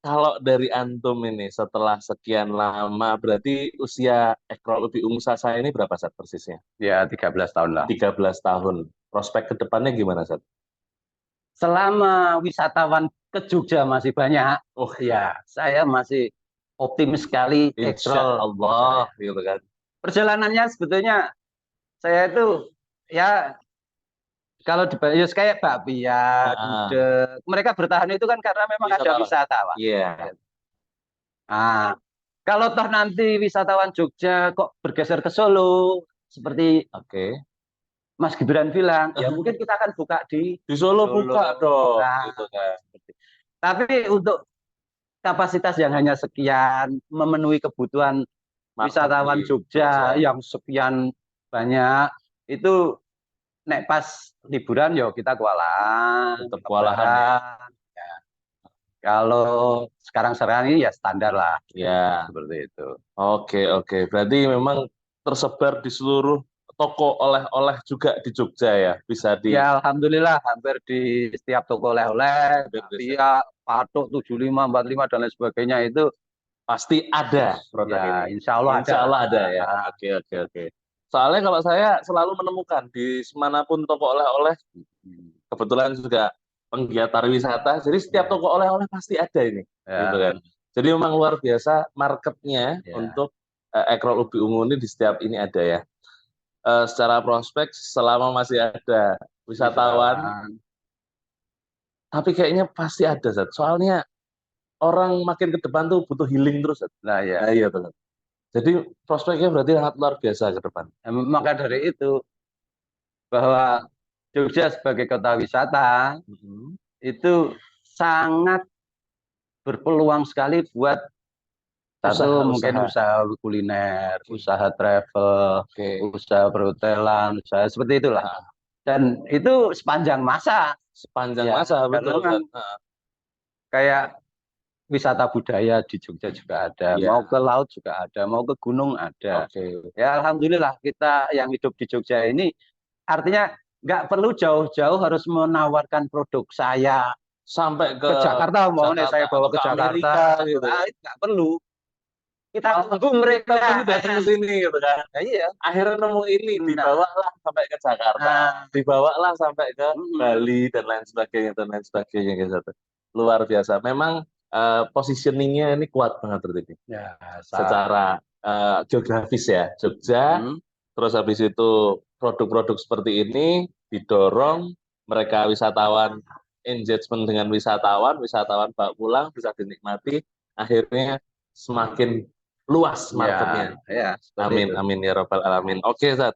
Kalau dari antum ini setelah sekian lama, berarti usia Ekrol Ubi Umusasa ini berapa Sat persisnya? Ya 13 tahun lah. 13 tahun. Prospek ke depannya gimana Sat? Selama wisatawan ke Jogja masih banyak, ya saya masih optimis sekali. Insya Allah, gitu kan. Perjalanannya sebetulnya saya itu ya kalau di kayak bakpia, gudeg, mereka bertahan itu kan karena memang ada wisatawan. Nah, kalau toh nanti wisatawan Jogja kok bergeser ke Solo, seperti Mas Gibran bilang, ya mungkin kita akan buka di Solo. Buka dong. Gitu kan. Tapi untuk kapasitas yang hanya sekian, memenuhi kebutuhan wisatawan Jogja yang sekian banyak, itu nek pas liburan yo kita kewalahan. Tetap kewalahan. Ya. Kalau sekarang ini ya standar lah. Ya. Seperti itu. Oke. Berarti memang tersebar di seluruh toko oleh-oleh juga di Jogja ya, bisa di. Ya alhamdulillah hampir di setiap toko oleh-oleh, dia patok 75, 45 dan lain sebagainya itu pasti ada produk ini. Insya Allah ada ya. Oke. Soalnya kalau saya selalu menemukan di manapun toko oleh-oleh, kebetulan juga penggiat pariwisata, jadi setiap toko oleh-oleh pasti ada ini, gitu kan. Jadi memang luar biasa marketnya untuk Ekrol Ubi Ungu ini di setiap ini ada ya. Secara prospek selama masih ada wisatawan, tapi kayaknya pasti ada Zat. Soalnya orang makin ke depan tuh butuh healing terus Zat. Iya betul. Jadi prospeknya berarti sangat luar biasa ke depan. Maka dari itu bahwa Jogja sebagai kota wisata itu sangat berpeluang sekali buat usaha kuliner, usaha travel, usaha perhotelan, usaha seperti itulah. Dan itu sepanjang masa. Betul. kayak wisata budaya di Jogja juga ada, Ya. mau ke laut juga ada, mau ke gunung ada. Oke. Ya alhamdulillah kita yang hidup di Jogja ini artinya nggak perlu jauh-jauh harus menawarkan produk saya Sampai ke Jakarta, mau nih saya bawa atau ke Jakarta, Amerika gitu. nah, itu nggak perlu. Kita tunggu Mereka mereka. dulu datang ke sini gitu kan. Nah, iya. Akhirnya nemu ini, Nah. dibawalah sampai ke Jakarta, Nah. dibawalah sampai ke Bali dan lain sebagainya gitu. Luar biasa. Memang positioningnya ini kuat banget berarti. Ya, Secara geografis ya, Jogja. Terus habis itu produk-produk seperti ini didorong, mereka wisatawan engagement dengan wisatawan bawa pulang bisa dinikmati, akhirnya semakin luas marketnya. ya, Amin, itu. amin ya rabbal alamin. Oke, Zat.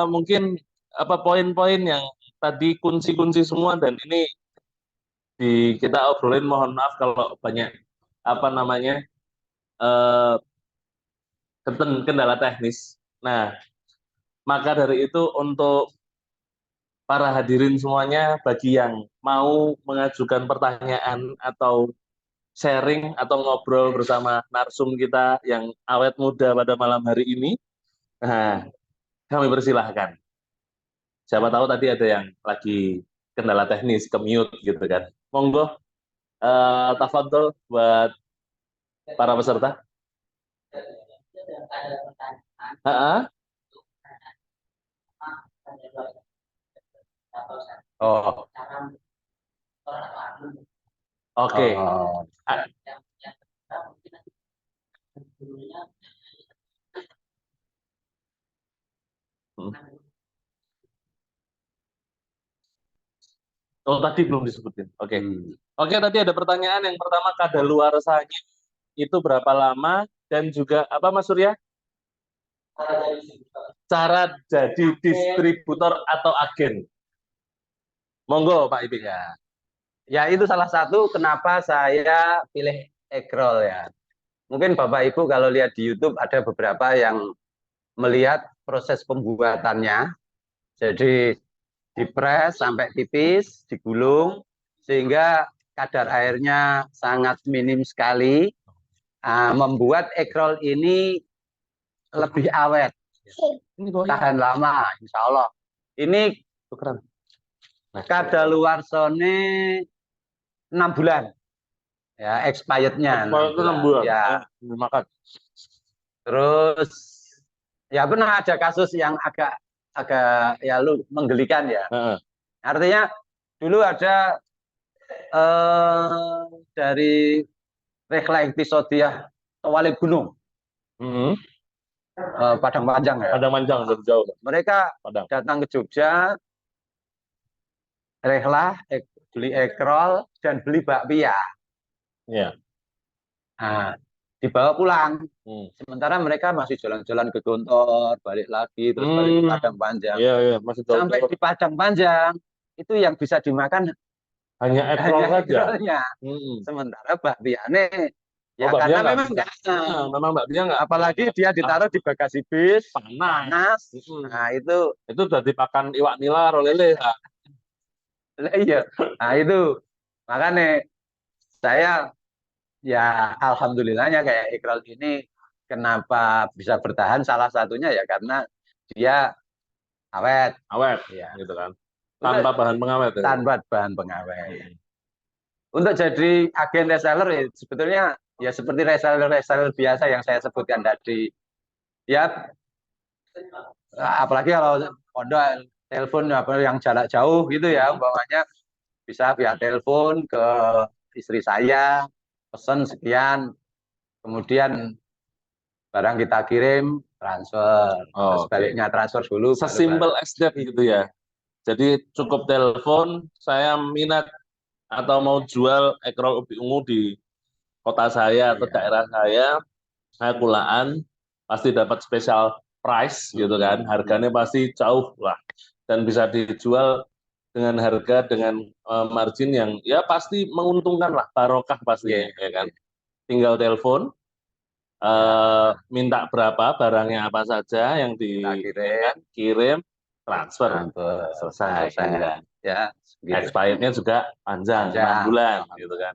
Mungkin apa poin-poin yang tadi kunci-kunci semua, dan ini kita obrolin, mohon maaf kalau banyak apa namanya kendala teknis. Nah, maka dari itu untuk para hadirin semuanya, bagi yang mau mengajukan pertanyaan atau sharing atau ngobrol bersama narsum kita yang awet muda pada malam hari ini, nah, kami persilahkan. Siapa tahu tadi ada yang lagi kendala teknis, ke-mute gitu kan. Monggo, tafadhol buat para peserta. Oh. Oke. Oh, tadi belum disebutin. Oke. Oke, tadi ada pertanyaan yang pertama, kadaluarsanya itu berapa lama, dan juga apa Mas Surya? Cara jadi distributor atau agen. Monggo Pak Iping. Ya, itu salah satu kenapa saya pilih Egrol ya. Mungkin Bapak Ibu kalau lihat di YouTube ada beberapa yang melihat proses pembuatannya. Jadi dipres sampai tipis, digulung sehingga kadar airnya sangat minim sekali. Membuat Egrol ini lebih awet, tahan lama, insya Allah. Ini kadaluarsane 6 bulan. Ya, expirednya 6 bulan. Ya. Makan. Terus ya pernah ada kasus yang agak ya menggelikan ya. Artinya dulu ada dari Rehla Episodiah Tawalib Gunung. Padang Panjang ya. Padang Panjang dari jauh. Mereka datang ke Jogja, Rehla, beli Egrol dan beli bakpia. Iya. Nah, dibawa pulang. Sementara mereka masih jalan-jalan ke Gontor, balik lagi, terus balik ke Padang Panjang. Iya, masih jauh. Sampai di Padang Panjang, itu yang bisa dimakan hanya Egrolnya. Sementara bakpiane ya karena memang bakpia nggak. Apalagi dia ditaruh di bagasi bis, panas. Nah, itu udah dipakan iwak nila, lele. Iya. Nah, itu makanya saya ya alhamdulillahnya kayak Egrol ini kenapa bisa bertahan, salah satunya ya karena dia awet ya, gitu kan, tanpa bahan pengawet Untuk jadi agen reseller ya, sebetulnya ya seperti reseller biasa yang saya sebutkan tadi ya, apalagi kalau pondok telepon yang jarak jauh gitu ya, umpamanya bisa via telepon ke istri saya, pesan sekian, kemudian barang kita kirim, transfer, sebaliknya transfer dulu. Sesimpel as that gitu ya. Jadi cukup telepon, saya minat atau mau jual Egrol ubi ungu di kota saya atau daerah saya kulaan, pasti dapat special price gitu kan, harganya pasti jauh lah, dan bisa dijual dengan harga dengan margin yang ya pasti menguntungkan lah, barokah pasti ya kan. Tinggal telepon, minta berapa barangnya apa saja yang dikirim, transfer, selesai. ya gitu. Expirednya juga panjang, 6 Panjang. bulan, gitu kan.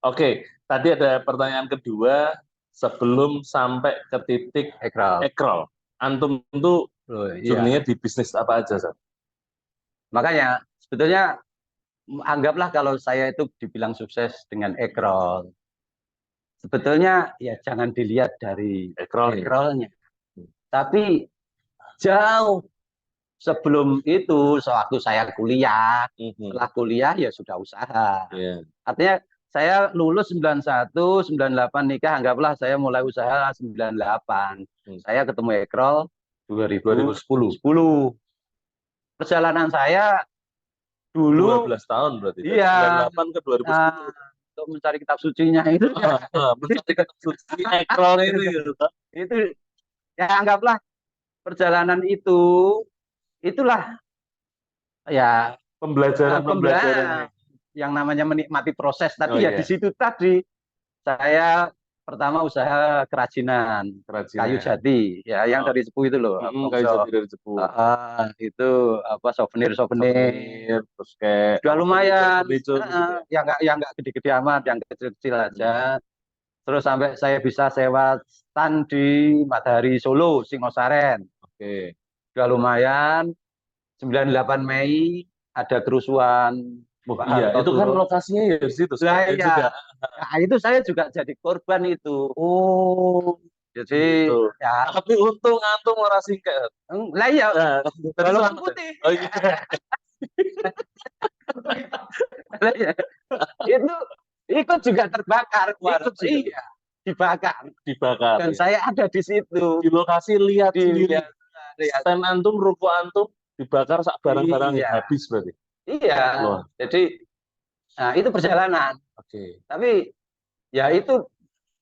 Oke, tadi ada pertanyaan kedua sebelum sampai ke titik Ekrol. ekrol. Antum itu Loh, iya. journey-nya di bisnis apa aja, Sat? Makanya sebetulnya anggaplah kalau saya itu dibilang sukses dengan ekrol. Sebetulnya ya jangan dilihat dari Ekrol. ekrolnya. Tapi jauh sebelum itu, sewaktu saya kuliah, setelah kuliah ya sudah usaha. Iya. Artinya saya lulus 91, 98 nikah, anggaplah saya mulai usaha 98. Saya ketemu ekrol 2010. Perjalanan saya dulu 12 tahun berarti. Dari iya, 98 ke 2010. untuk mencari kitab sucinya itu Mencari kitab suci ekrol ini gitu. itu ya anggaplah perjalanan itu itulah ya Pembelajaran yang namanya menikmati proses tadi Oh, ya iya. di situ tadi saya pertama usaha kerajinan kayu jati ya yang dari Cepu itu loh kayu jati dari Cepu. itu apa souvenir Terus kayak udah lumayan furniture gitu ya. yang nggak gede-gede amat yang kecil-kecil aja terus sampai saya bisa sewa stand di Matahari Solo Singosaren. Oke. Udah lumayan 98 Mei ada kerusuhan. Iya, itu kan lokasinya ya di situ. Saya juga. Nah, itu saya juga jadi korban itu. Oh, jadi gitu. ya Tapi untung antum orang singkat. lah ya Walaupun putih. Oh iya. itu ikut juga terbakar. Ikut juga. Iya, dibakar. Dan Ya. saya ada di situ. Di lokasi lihat sendiri. Lihat. Stand antum, ruko antum dibakar sak barang-barang Iya. habis berarti. Iya. Loh. Jadi nah itu perjalanan. Oke. Tapi ya itu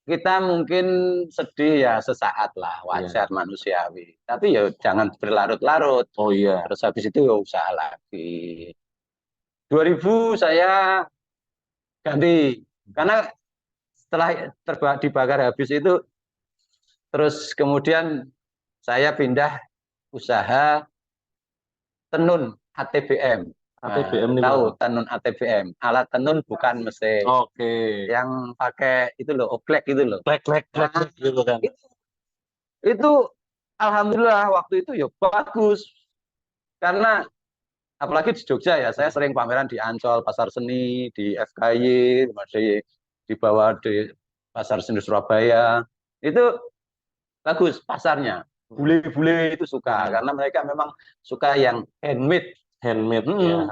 kita mungkin sedih ya sesaat lah, wajar manusiawi. Tapi ya jangan berlarut-larut. Oh iya. Terus habis itu ya usaha lagi. 2000 saya ganti karena setelah dibakar habis itu terus kemudian saya pindah usaha tenun ATBM. ATBM nih, tahu tenun ATBM, alat tenun bukan mesin. Oke. Yang pakai itu loh, oklek itu loh. Klek gitu kan. Itu alhamdulillah waktu itu ya bagus. Karena apalagi di Jogja ya, saya sering pameran di Ancol, Pasar Seni, di FKY, di bawah di Pasar Seni Surabaya. Itu bagus pasarnya. Bule-bule itu suka karena mereka memang suka yang handmade. Ya.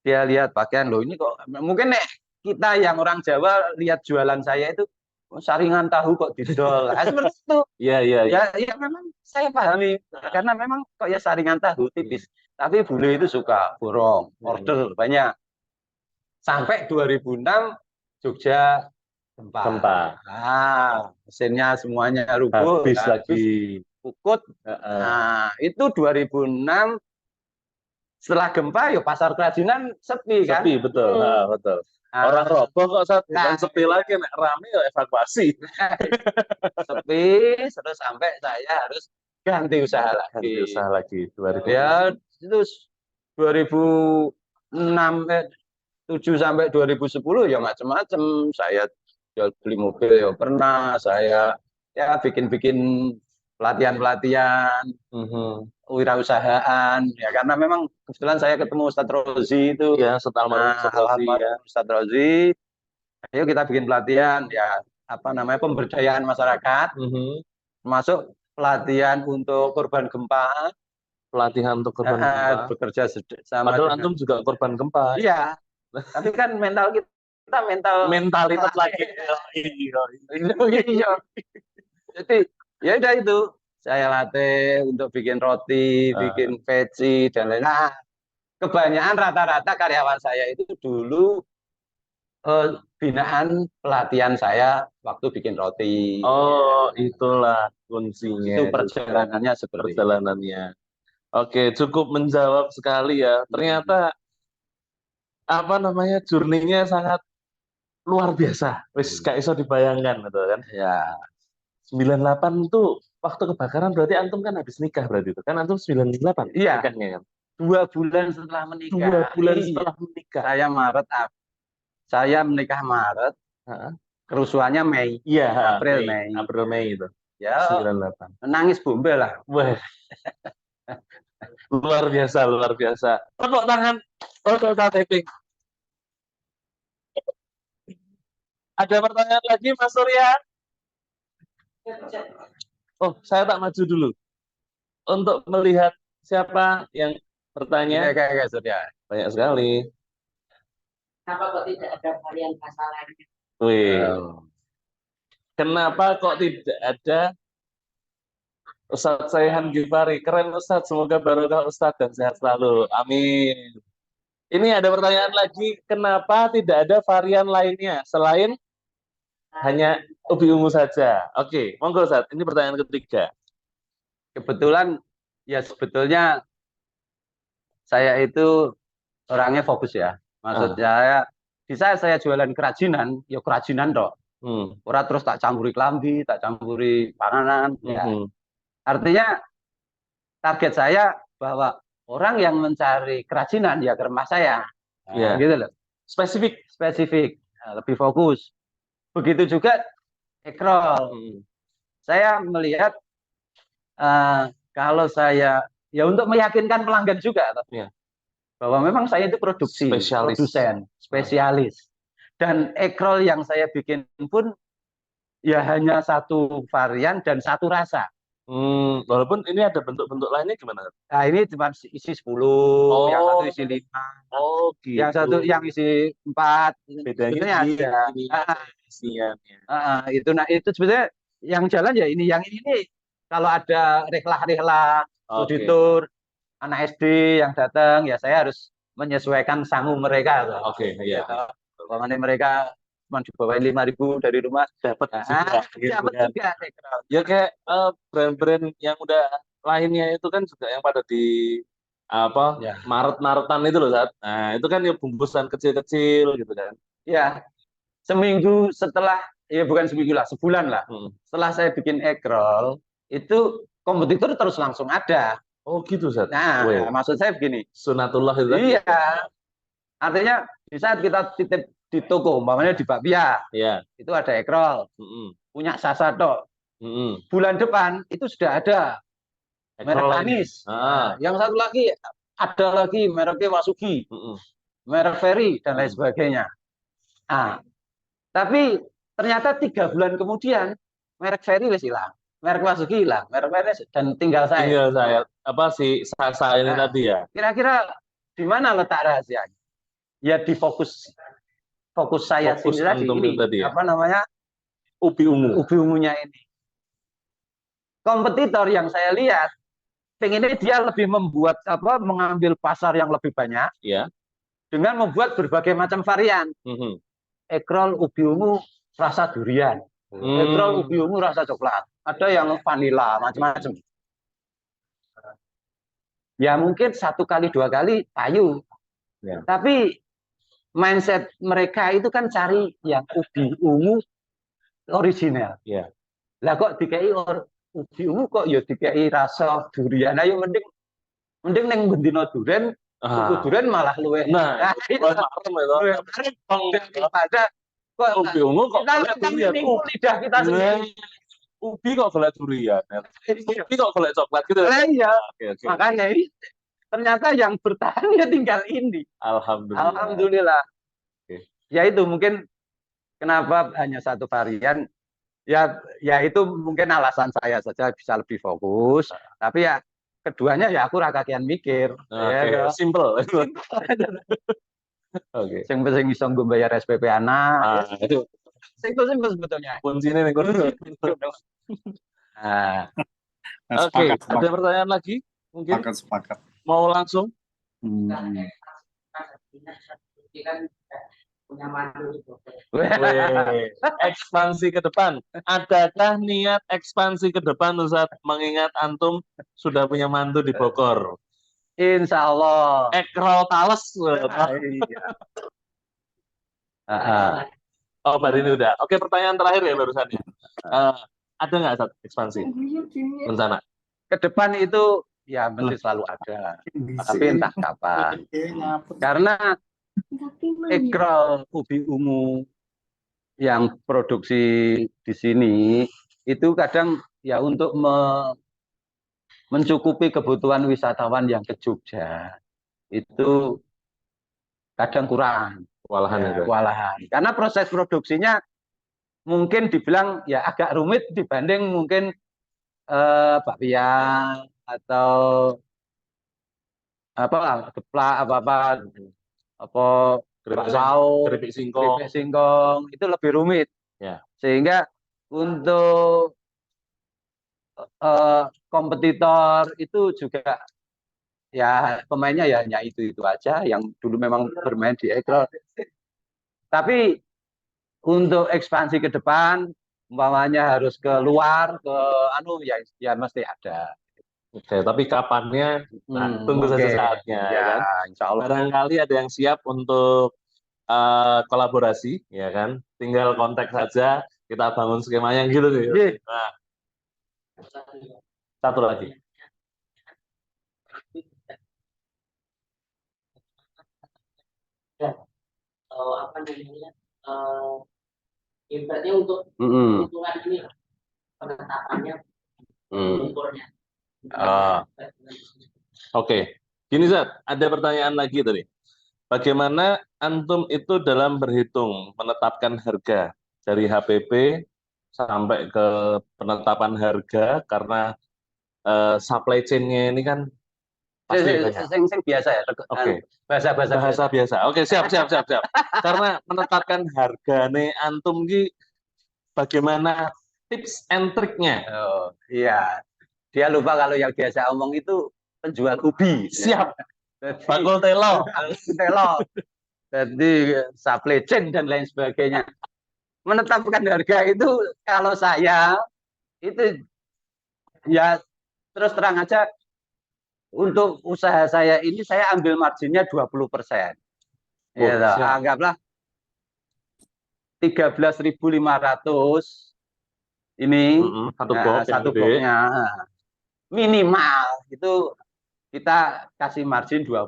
Dia lihat pakaian loh ini kok mungkin kita yang orang Jawa lihat jualan saya itu saringan tahu kok didol. Seperti itu. Iya. Ya memang saya pahami karena memang kok ya saringan tahu tipis. Tapi bule itu suka borong, order banyak. Sampai 2006 Jogja gempa. Nah, mesinnya semuanya rubuh. Habis lagi. Pukut. Nah, itu 2006 setelah gempa ya pasar kerajinan sepi kan? Sepi betul. Betul. Orang roboh kok saat sepi lagi nek rame ya evakuasi. Sepi terus sampai saya harus ganti usaha lagi. 2000. Ya itu 2006 7 sampai 2010 ya macam-macam. Saya jual beli mobil ya pernah, saya ya bikin pelatihan wirausahaan ya karena memang kebetulan saya ketemu Ustadz Rozi itu ya Ustadz Rozi ayo kita bikin pelatihan ya apa namanya pemberdayaan masyarakat termasuk pelatihan untuk korban gempa bekerja sama padahal antum juga korban gempa iya tapi kan mentalitas lagi iya jadi ya udah itu saya latih untuk bikin roti, bikin peci dan lain-lain. Nah, kebanyakan rata-rata karyawan saya itu dulu binaan pelatihan saya waktu bikin roti. Oh, itulah kuncinya. Itu perjalanannya seperti perjalanannya. Oke, cukup menjawab sekali ya. Ternyata apa namanya journey-nya sangat luar biasa. Wis gak iso dibayangkan gitu kan. Ya. 98 itu waktu kebakaran berarti antum kan habis nikah berarti itu kan antum 98 iya nikahnya kan 2 bulan setelah 2 menikah. bulan Iya. setelah menikah. Saya menikah Maret, Heeh. kerusuhannya Mei. Iya, April, Mei. Mei. April Mei itu. Ya, 98. nangis bombe lah. Wah, luar biasa, luar biasa. Tepuk tangan. Oh, total typing. Ada pertanyaan lagi, Mas Surya? Oh, saya tak maju dulu. Untuk melihat siapa yang bertanya. Oke, sudah. Banyak sekali. Kenapa kok tidak ada varian bahasa lainnya? Wih, Oh. kenapa kok tidak ada Ustadz Saihan Gifari? Keren Ustadz, semoga barokah Ustadz dan sehat selalu. Amin. Ini ada pertanyaan lagi, kenapa tidak ada varian lainnya selain hanya ubi ungu saja? Oke, monggo Ustadz, ini pertanyaan ketiga. Kebetulan ya sebetulnya saya itu orangnya fokus ya. Maksud saya jualan kerajinan, ya kerajinan dok. Ora terus tak campuri klambi, tak campuri panganan. Ya. Artinya target saya bahwa orang yang mencari kerajinan ya ke rumah saya. Ya. Gitu loh. Spesifik. Lebih fokus. Begitu juga ekrol. Saya melihat kalau saya ya untuk meyakinkan pelanggan juga Ya. bahwa memang saya itu produsen, spesialis. Dan ekrol yang saya bikin pun ya hanya satu varian dan satu rasa. Walaupun ini ada bentuk-bentuk lainnya gimana? Nah, ini cuma isi 10, yang satu isi 5. Oh, gitu. Yang satu yang isi 4. Bedanya ada. Isiannya. Itu sebetulnya yang jalan ya ini, yang ini kalau ada rehlah-rehlah, studi tour, anak SD yang datang, ya saya harus menyesuaikan sangu mereka. Oke, iya. Kalau mereka cuma dibawain 5.000 dari rumah, dapat juga. Ya kayak brand-brand yang udah lainnya itu kan juga yang pada di Maret-Maretan itu loh, Sat. Nah, itu kan ya bungkusan kecil-kecil gitu kan. Ya, seminggu setelah, ya bukan seminggu lah, sebulan lah. Setelah saya bikin ekrol, itu kompetitor terus langsung ada. Oh gitu, Zat. Nah, maksud saya begini. Sunatullah itu. Iya. Artinya di saat kita titip di toko, umpamanya di bakpia, itu ada ekrol, punya Sasato. Bulan depan itu sudah ada merek Anis. Yang satu lagi ada lagi mereknya Wasugi, merek Ferry dan lain sebagainya. Tapi ternyata 3 bulan kemudian merek Ferry wis hilang. Merek Wasugi hilang, merek Ferry dan tinggal saya. Si Sasa ini tadi ya. Kira-kira di mana letak rahasianya? Ya di fokus saya sendiri tadi. Apa namanya? Ubi ungu. Ubi ungunya ini. Kompetitor yang saya lihat pengennya dia lebih mengambil pasar yang lebih banyak. Ya. Dengan membuat berbagai macam varian. Ekrol ubi ungu rasa durian. Ekrol ubi ungu rasa coklat. Ada yang vanila, macam-macam. Ya mungkin 1 kali 2 kali payu. Ya. Tapi mindset mereka itu kan cari yang ubi ungu original. Ya. Lah kok DKI ubi ungu kok ya DKI rasa durian. Ayo mending neng bendino durian, durian malah luwe. Nah, daripada kok ubi ungu kok lidah kita sendiri. Ubi kok golek durian, ubi kok golek coklat gitu. Iya. Makanya ini ternyata yang bertahan ya tinggal ini. Alhamdulillah. Ya itu mungkin kenapa hanya satu varian. Ya itu mungkin alasan saya saja bisa lebih fokus. Tapi ya keduanya ya aku rakakian mikir. Simple. Yang penting bisa gue bayar SPP anak. Itu simple sebetulnya. Kuncinya nih. Oke, ada pertanyaan lagi? Mungkin Sepakat. Mau langsung? Ekspansi ke depan. Adakah niat ekspansi ke depan, Ustaz? Mengingat antum sudah punya mantu di Bogor. Insya Allah. Ekrol Tales. Oh, baru ini udah. Oke, pertanyaan terakhir ya barusannya. Ada nggak, Ustaz, ekspansi rencana? Ke depan itu ya mesti selalu ada. Tapi entah kapan. Karena ekrol ubi ungu yang produksi di sini itu kadang ya untuk mencukupi kebutuhan wisatawan yang ke Jogja itu kadang kurang Kewalahan ya, itu. kewalahan. Karena proses produksinya mungkin dibilang ya agak rumit dibanding mungkin bakpia atau apa geplak apa Keripik singkong. keripik singkong itu lebih rumit. Ya. Sehingga untuk kompetitor itu juga ya pemainnya ya hanya itu aja yang dulu memang bermain di ekrol. Tapi untuk ekspansi ke depan umpamanya harus ke luar ke ya mesti ada. Oke, tapi kapannya tunggu saja Oke. saatnya ya Ya, kan. insya Allah. Barangkali ada yang siap untuk kolaborasi ya kan. Tinggal kontak saja, kita bangun skemanya gitu nih. Iya. Nah, satu lagi. Apa namanya? Ibaratnya untuk hitungan ini penetapannya umurnya. Oke. Gini Zat, ada pertanyaan lagi tadi. Bagaimana antum itu dalam berhitung menetapkan harga dari HPP sampai ke penetapan harga karena supply chain-nya ini kan pasti banyak. Sing biasa ya. Oke. Bahasa biasa. Oke, siap. Karena menetapkan harganya antum ki bagaimana tips and triknya? Oh, iya. Dia lupa kalau yang biasa omong itu penjual ubi. Siap. Bakul telo. Jadi supply chain dan lain sebagainya. Menetapkan harga itu kalau saya itu ya terus terang aja untuk usaha saya ini saya ambil marginnya 20%. Ya, anggaplah 13.500 ini satu boxnya minimal itu kita kasih margin 20%.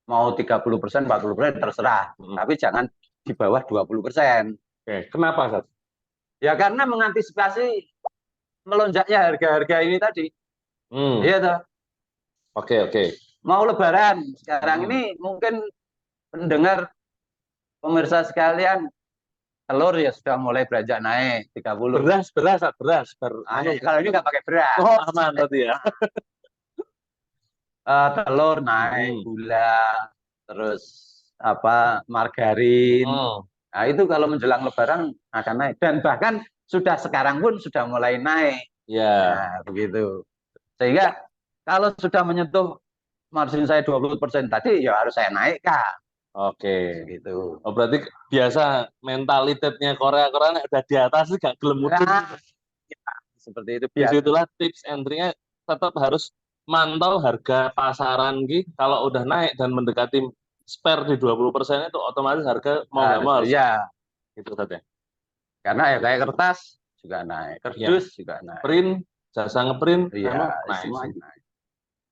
Mau 30%, 40% terserah. Tapi jangan di bawah 20%. Oke, kenapa, Sat? Ya karena mengantisipasi melonjaknya harga-harga ini tadi. Iya toh. Oke. Mau lebaran sekarang ini mungkin pendengar pemirsa sekalian telur ya sudah mulai beranjak naik 30. Beras. Kalau ini nggak pakai beras. Oh, aman berarti ya. Telur naik, gula, terus margarin. Nah, itu kalau menjelang lebaran akan naik dan bahkan sudah sekarang pun sudah mulai naik. Ya. Nah, begitu. Sehingga kalau sudah menyentuh margin saya 20% tadi ya harus saya naikkan. Oke. Gitu. Oh, berarti biasa mentalitasnya Korea udah di atas nggak gelem mudun. Seperti itu. Disitulah tips and triknya tetap harus mantau harga pasaran gitu. Kalau udah naik dan mendekati spare di 20% itu otomatis harga mau nggak mau harus. Iya. Itu saja. Karena ya kayak kertas juga naik, kardus juga naik. Print, jasa ngeprint, naik. Semuanya naik.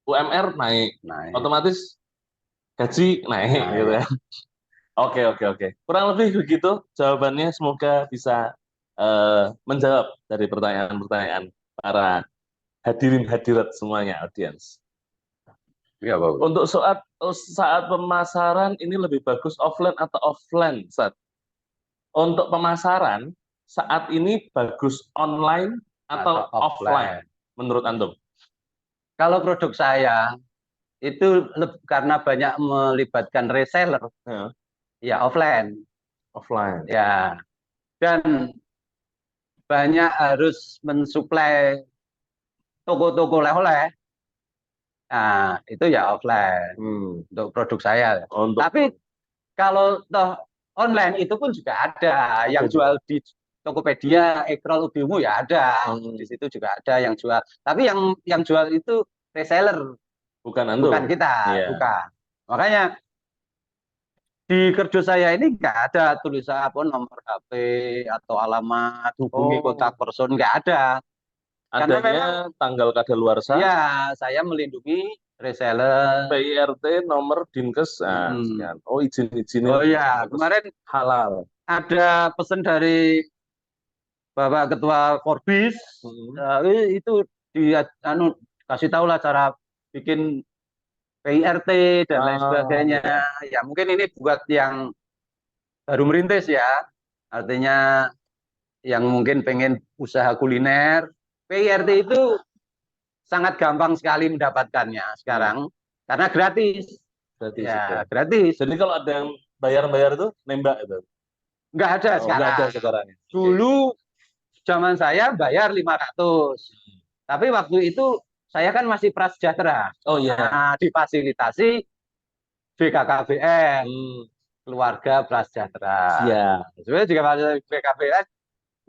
UMR naik. Otomatis gaji naik. Gitu ya. Oke. Kurang lebih begitu jawabannya. Semoga bisa menjawab dari pertanyaan-pertanyaan para hadirin hadirat semuanya, audiens. Ya, Pak. Untuk saat pemasaran ini lebih bagus offline atau offline, Sat? Untuk pemasaran saat ini bagus online atau offline menurut antum? Kalau produk saya itu karena banyak melibatkan reseller, ya offline. Ya, dan banyak harus mensuplai toko-toko oleh-oleh. Nah, itu ya offline untuk produk saya. Tapi kalau toh online itu pun juga ada yang jual di Tokopedia, Ekrol Ubi Ungu ya ada. Di situ juga ada yang jual. Tapi yang jual itu reseller, bukan kita, bukan. Makanya di kerdus saya ini nggak ada tulisan nomor HP atau alamat hubungi kontak person, nggak ada. Karena adanya tanggal kadaluarsa, ya saya melindungi reseller. PIRT nomor Dinkes. Nah, Hmm. sekian. Oh, izin-izinin Oh ya, harus kemarin halal. ada pesan dari Bapak Ketua Korbis, itu kasih tahu lah cara bikin PIRT dan lain sebagainya. Ya mungkin ini buat yang baru merintis ya, artinya yang mungkin pengen usaha kuliner, PIRT itu sangat gampang sekali mendapatkannya sekarang karena gratis. Gratis Ya, itu. gratis. Jadi kalau ada yang bayar-bayar itu nembak itu. Nggak ada Oh, sekarang. nggak ada sekarang. Dulu zaman saya bayar 500. Tapi waktu itu saya kan masih prasejahtera. Oh iya. Nah, difasilitasi BKKBN, keluarga prasejahtera. Iya. Sebenarnya juga BKKBN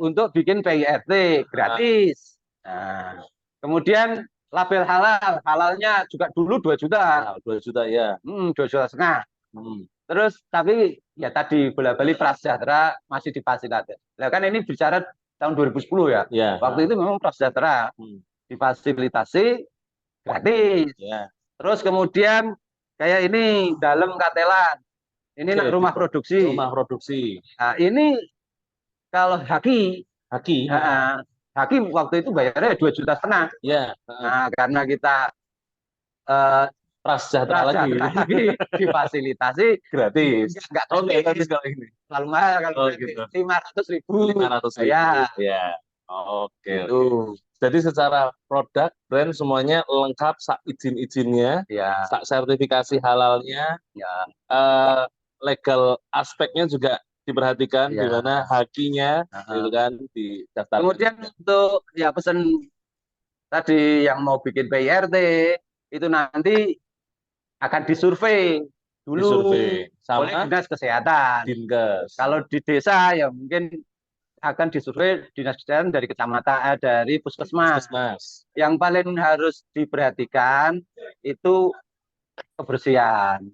untuk bikin PIRT gratis. Nah, kemudian label halal, halalnya juga dulu 2 juta. 2 juta ya. 2,5 juta. Terus tapi ya tadi bola-balik prasejahtera masih difasilitasi. Nah, kan ini bicara tahun 2010 ya. Ya. Waktu itu memang prasejahtera difasilitasi gratis. Ya. Terus kemudian kayak ini dalam Katelan. Ini rumah produksi. Rumah produksi. Nah, ini kalau Haki waktu itu bayarnya 2,5 juta. Ya. Nah, karena kita prasejahtera lagi difasilitasi gratis. Enggak gratis kalau ini. Terlalu mahal kalau gitu. 500.000. 500.000. Ya. Oke. Itu. Jadi secara produk, brand semuanya lengkap, sak izin-izinnya, ya, sak sertifikasi halalnya, ya, legal aspeknya juga diperhatikan, ya, di mana hakinya, gitu kan, di daftar. Kemudian untuk ya pesan tadi yang mau bikin PIRT itu nanti akan disurvei dulu oleh Dinas Kesehatan. Dinkes. Kalau di desa ya mungkin akan disurvei Dinas Kesehatan dari kecamatan, dari puskesmas. Yang paling harus diperhatikan itu kebersihan.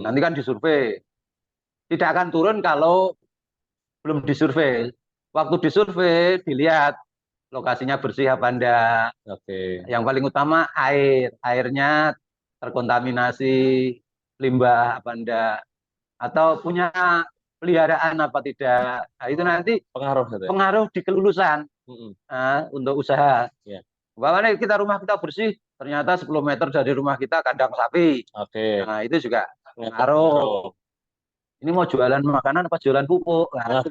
Nanti kan disurvei. Tidak akan turun kalau belum disurvei. Waktu disurvei dilihat lokasinya bersih apa enggak. Yang paling utama airnya terkontaminasi limbah apa enggak, atau punya peliharaan apa tidak. Nah, itu nanti pengaruh di kelulusan untuk usaha. Bahwa kita rumah kita bersih, ternyata 10 meter dari rumah kita kandang sapi. Nah, itu juga pengaruh. Ini mau jualan makanan apa jualan pupuk? Nah,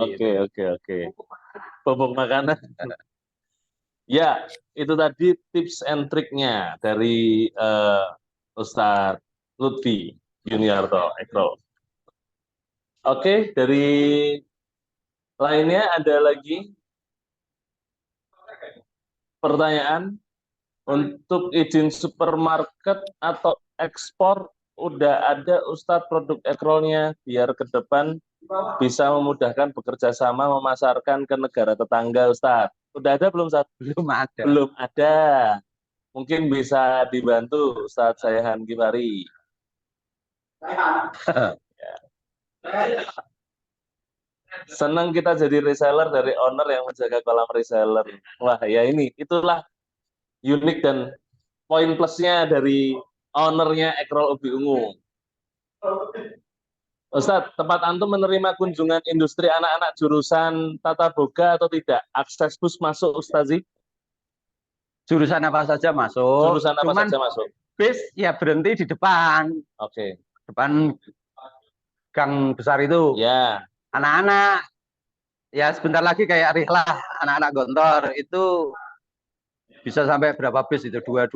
Oke. Pupuk makanan. Ya, itu tadi tips and triknya dari Ustadz Lutfi Juniarto Ekro. Oke, dari lainnya ada lagi pertanyaan untuk izin supermarket atau ekspor udah ada Ustadz produk Ekrolnya biar ke depan bisa memudahkan bekerja sama memasarkan ke negara tetangga Ustadz. Udah ada belum Ustadz? Belum ada. Belum ada. Mungkin bisa dibantu Ustadz Sayahan Gifari. Senang kita jadi reseller dari owner yang menjaga kolam reseller. Wah ya itulah unik dan poin plusnya dari ownernya Ekrol Ubi Ungu. Ustadz, tempat antum menerima kunjungan industri anak-anak jurusan tata boga atau tidak? Akses bus masuk Ustazi? Jurusan apa saja masuk. Jurusan apa saja masuk? Bis ya berhenti di depan. Depan gang besar itu. Ya. Anak-anak ya sebentar lagi kayak Rihlah, anak-anak Gontor itu bisa sampai berapa bis itu? 10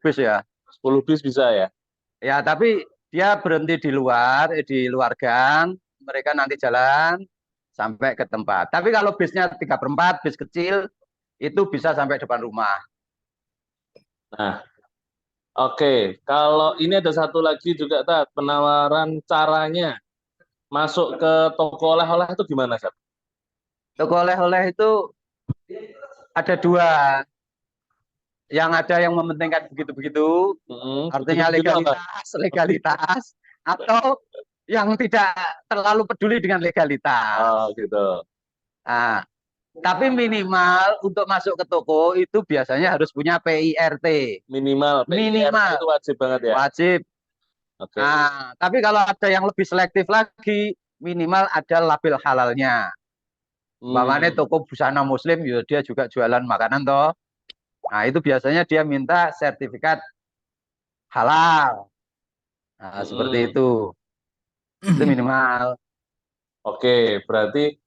bis ya. 10 bis bisa ya? Ya, tapi dia berhenti di luar gang, mereka nanti jalan sampai ke tempat. Tapi kalau bisnya 3/4, bis kecil, itu bisa sampai depan rumah. Nah, oke. Kalau ini ada satu lagi juga, Tat, penawaran caranya masuk ke toko oleh-oleh itu gimana, Tat? Toko oleh-oleh itu ada 2. Yang ada yang mementingkan begitu-begitu, artinya legalitas, atau yang tidak terlalu peduli dengan legalitas. Oh, gitu. Nah, Tapi minimal untuk masuk ke toko itu biasanya harus punya PIRT. Minimal. Minimal. Itu wajib banget ya. Wajib. Oke. Nah, tapi kalau ada yang lebih selektif lagi, minimal ada label halalnya. Umpamanya toko busana muslim, ya dia juga jualan makanan toh. Nah, itu biasanya dia minta sertifikat halal. Nah, seperti itu. Itu minimal. Oke, berarti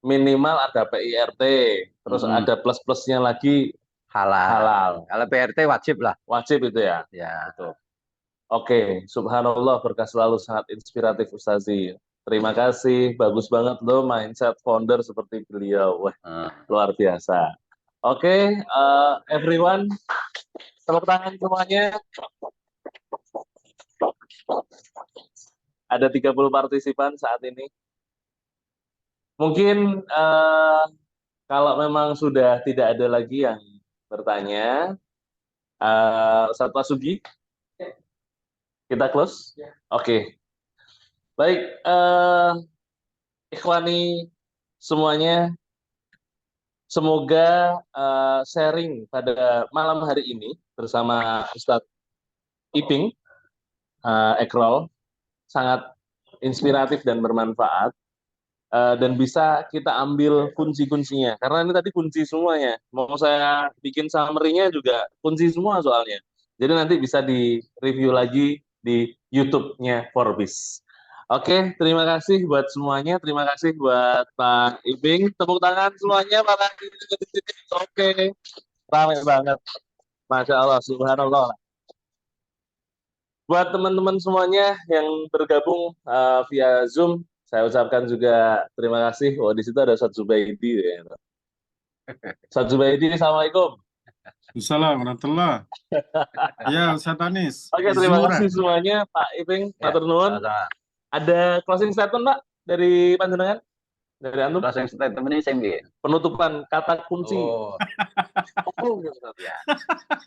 minimal ada PIRT, terus ada plus-plusnya lagi halal. Kalau PRT wajib lah. Wajib itu ya. Ya. Betul. Oke, subhanallah, berkah selalu, sangat inspiratif Ustazi. Terima kasih, bagus banget loh mindset founder seperti beliau. Wah, luar biasa. Oke, everyone, tepuk tangan semuanya. Ada 30 partisipan saat ini. Mungkin kalau memang sudah tidak ada lagi yang bertanya, Ustadz Pasugi, kita close? Oke. Baik, ikhwani semuanya, semoga sharing pada malam hari ini bersama Ustadz Iping Ekrol sangat inspiratif dan bermanfaat, dan bisa kita ambil kunci-kuncinya, karena ini tadi kunci semuanya. Mau saya bikin summary-nya juga kunci semua soalnya. Jadi nanti bisa di-review lagi di YouTube-nya Forbes. Oke, terima kasih buat semuanya. Terima kasih buat Pak Iping. Tepuk tangan semuanya, Pak. Oke, ramai banget. Masya Allah, subhanallah. Buat teman-teman semuanya yang bergabung via Zoom, saya ucapkan juga terima kasih. Oh, di situ ada Ustadz Zubaidi. Ya. Ustadz Zubaidi, Assalamualaikum. Assalamualaikum warahmatullahi. Ya, Ustadz Anis. Oke, terima kasih semuanya, Pak Iping, matur nuwun. Ada closing statement, Pak, dari panjenengan? Dari antum? Closing statement ini saya bikin. Penutupan kata kunci.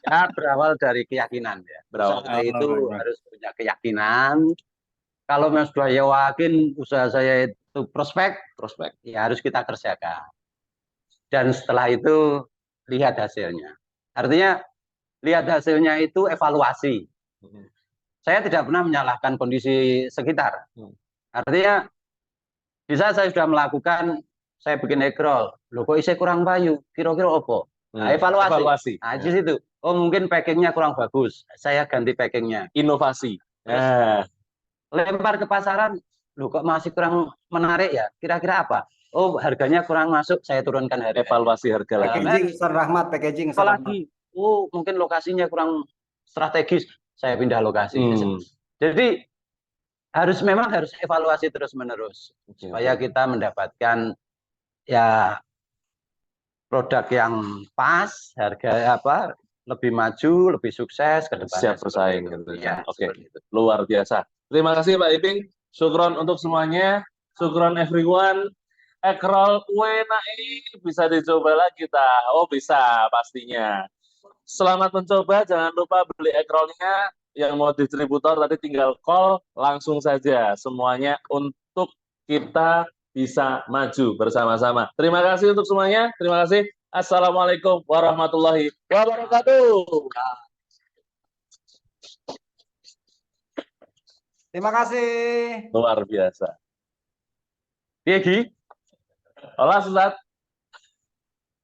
Ya, berawal dari keyakinan ya. Usaha itu harus punya keyakinan. Kalau memang sudah yakin usaha saya itu prospek, ya harus kita kerjakan. Dan setelah itu lihat hasilnya. Artinya lihat hasilnya itu evaluasi. Saya tidak pernah menyalahkan kondisi sekitar. Artinya bisa saya sudah melakukan, saya bikin ekrol, loh kok isi kurang payu, kira-kira apa? Nah, evaluasi. Nah, di situ. Oh, mungkin packingnya kurang bagus. Saya ganti packingnya. Inovasi. Lempar ke pasaran, loh kok masih kurang menarik ya? Kira-kira apa? Oh, harganya kurang masuk, saya turunkan harga. Evaluasi harga lagi. Packaging, Ustaz Rahmat, packaging. Apalagi, oh mungkin lokasinya kurang strategis, saya pindah lokasi. Jadi memang harus evaluasi terus-menerus supaya kita mendapatkan ya produk yang pas, harga lebih maju, lebih sukses ke depan. Siap bersaing gitu. Ya, oke. Luar biasa. Terima kasih Pak Iping. Syukron untuk semuanya. Syukron everyone. Ekrol UNAI bisa dicoba lagi tak? Oh bisa pastinya. Selamat mencoba. Jangan lupa beli ekrolnya. Yang mau distributor tadi tinggal call langsung saja. Semuanya untuk kita bisa maju bersama-sama. Terima kasih untuk semuanya. Terima kasih. Assalamualaikum warahmatullahi wabarakatuh. Terima kasih. Luar biasa. Piye, Gi? Olah, Ustaz.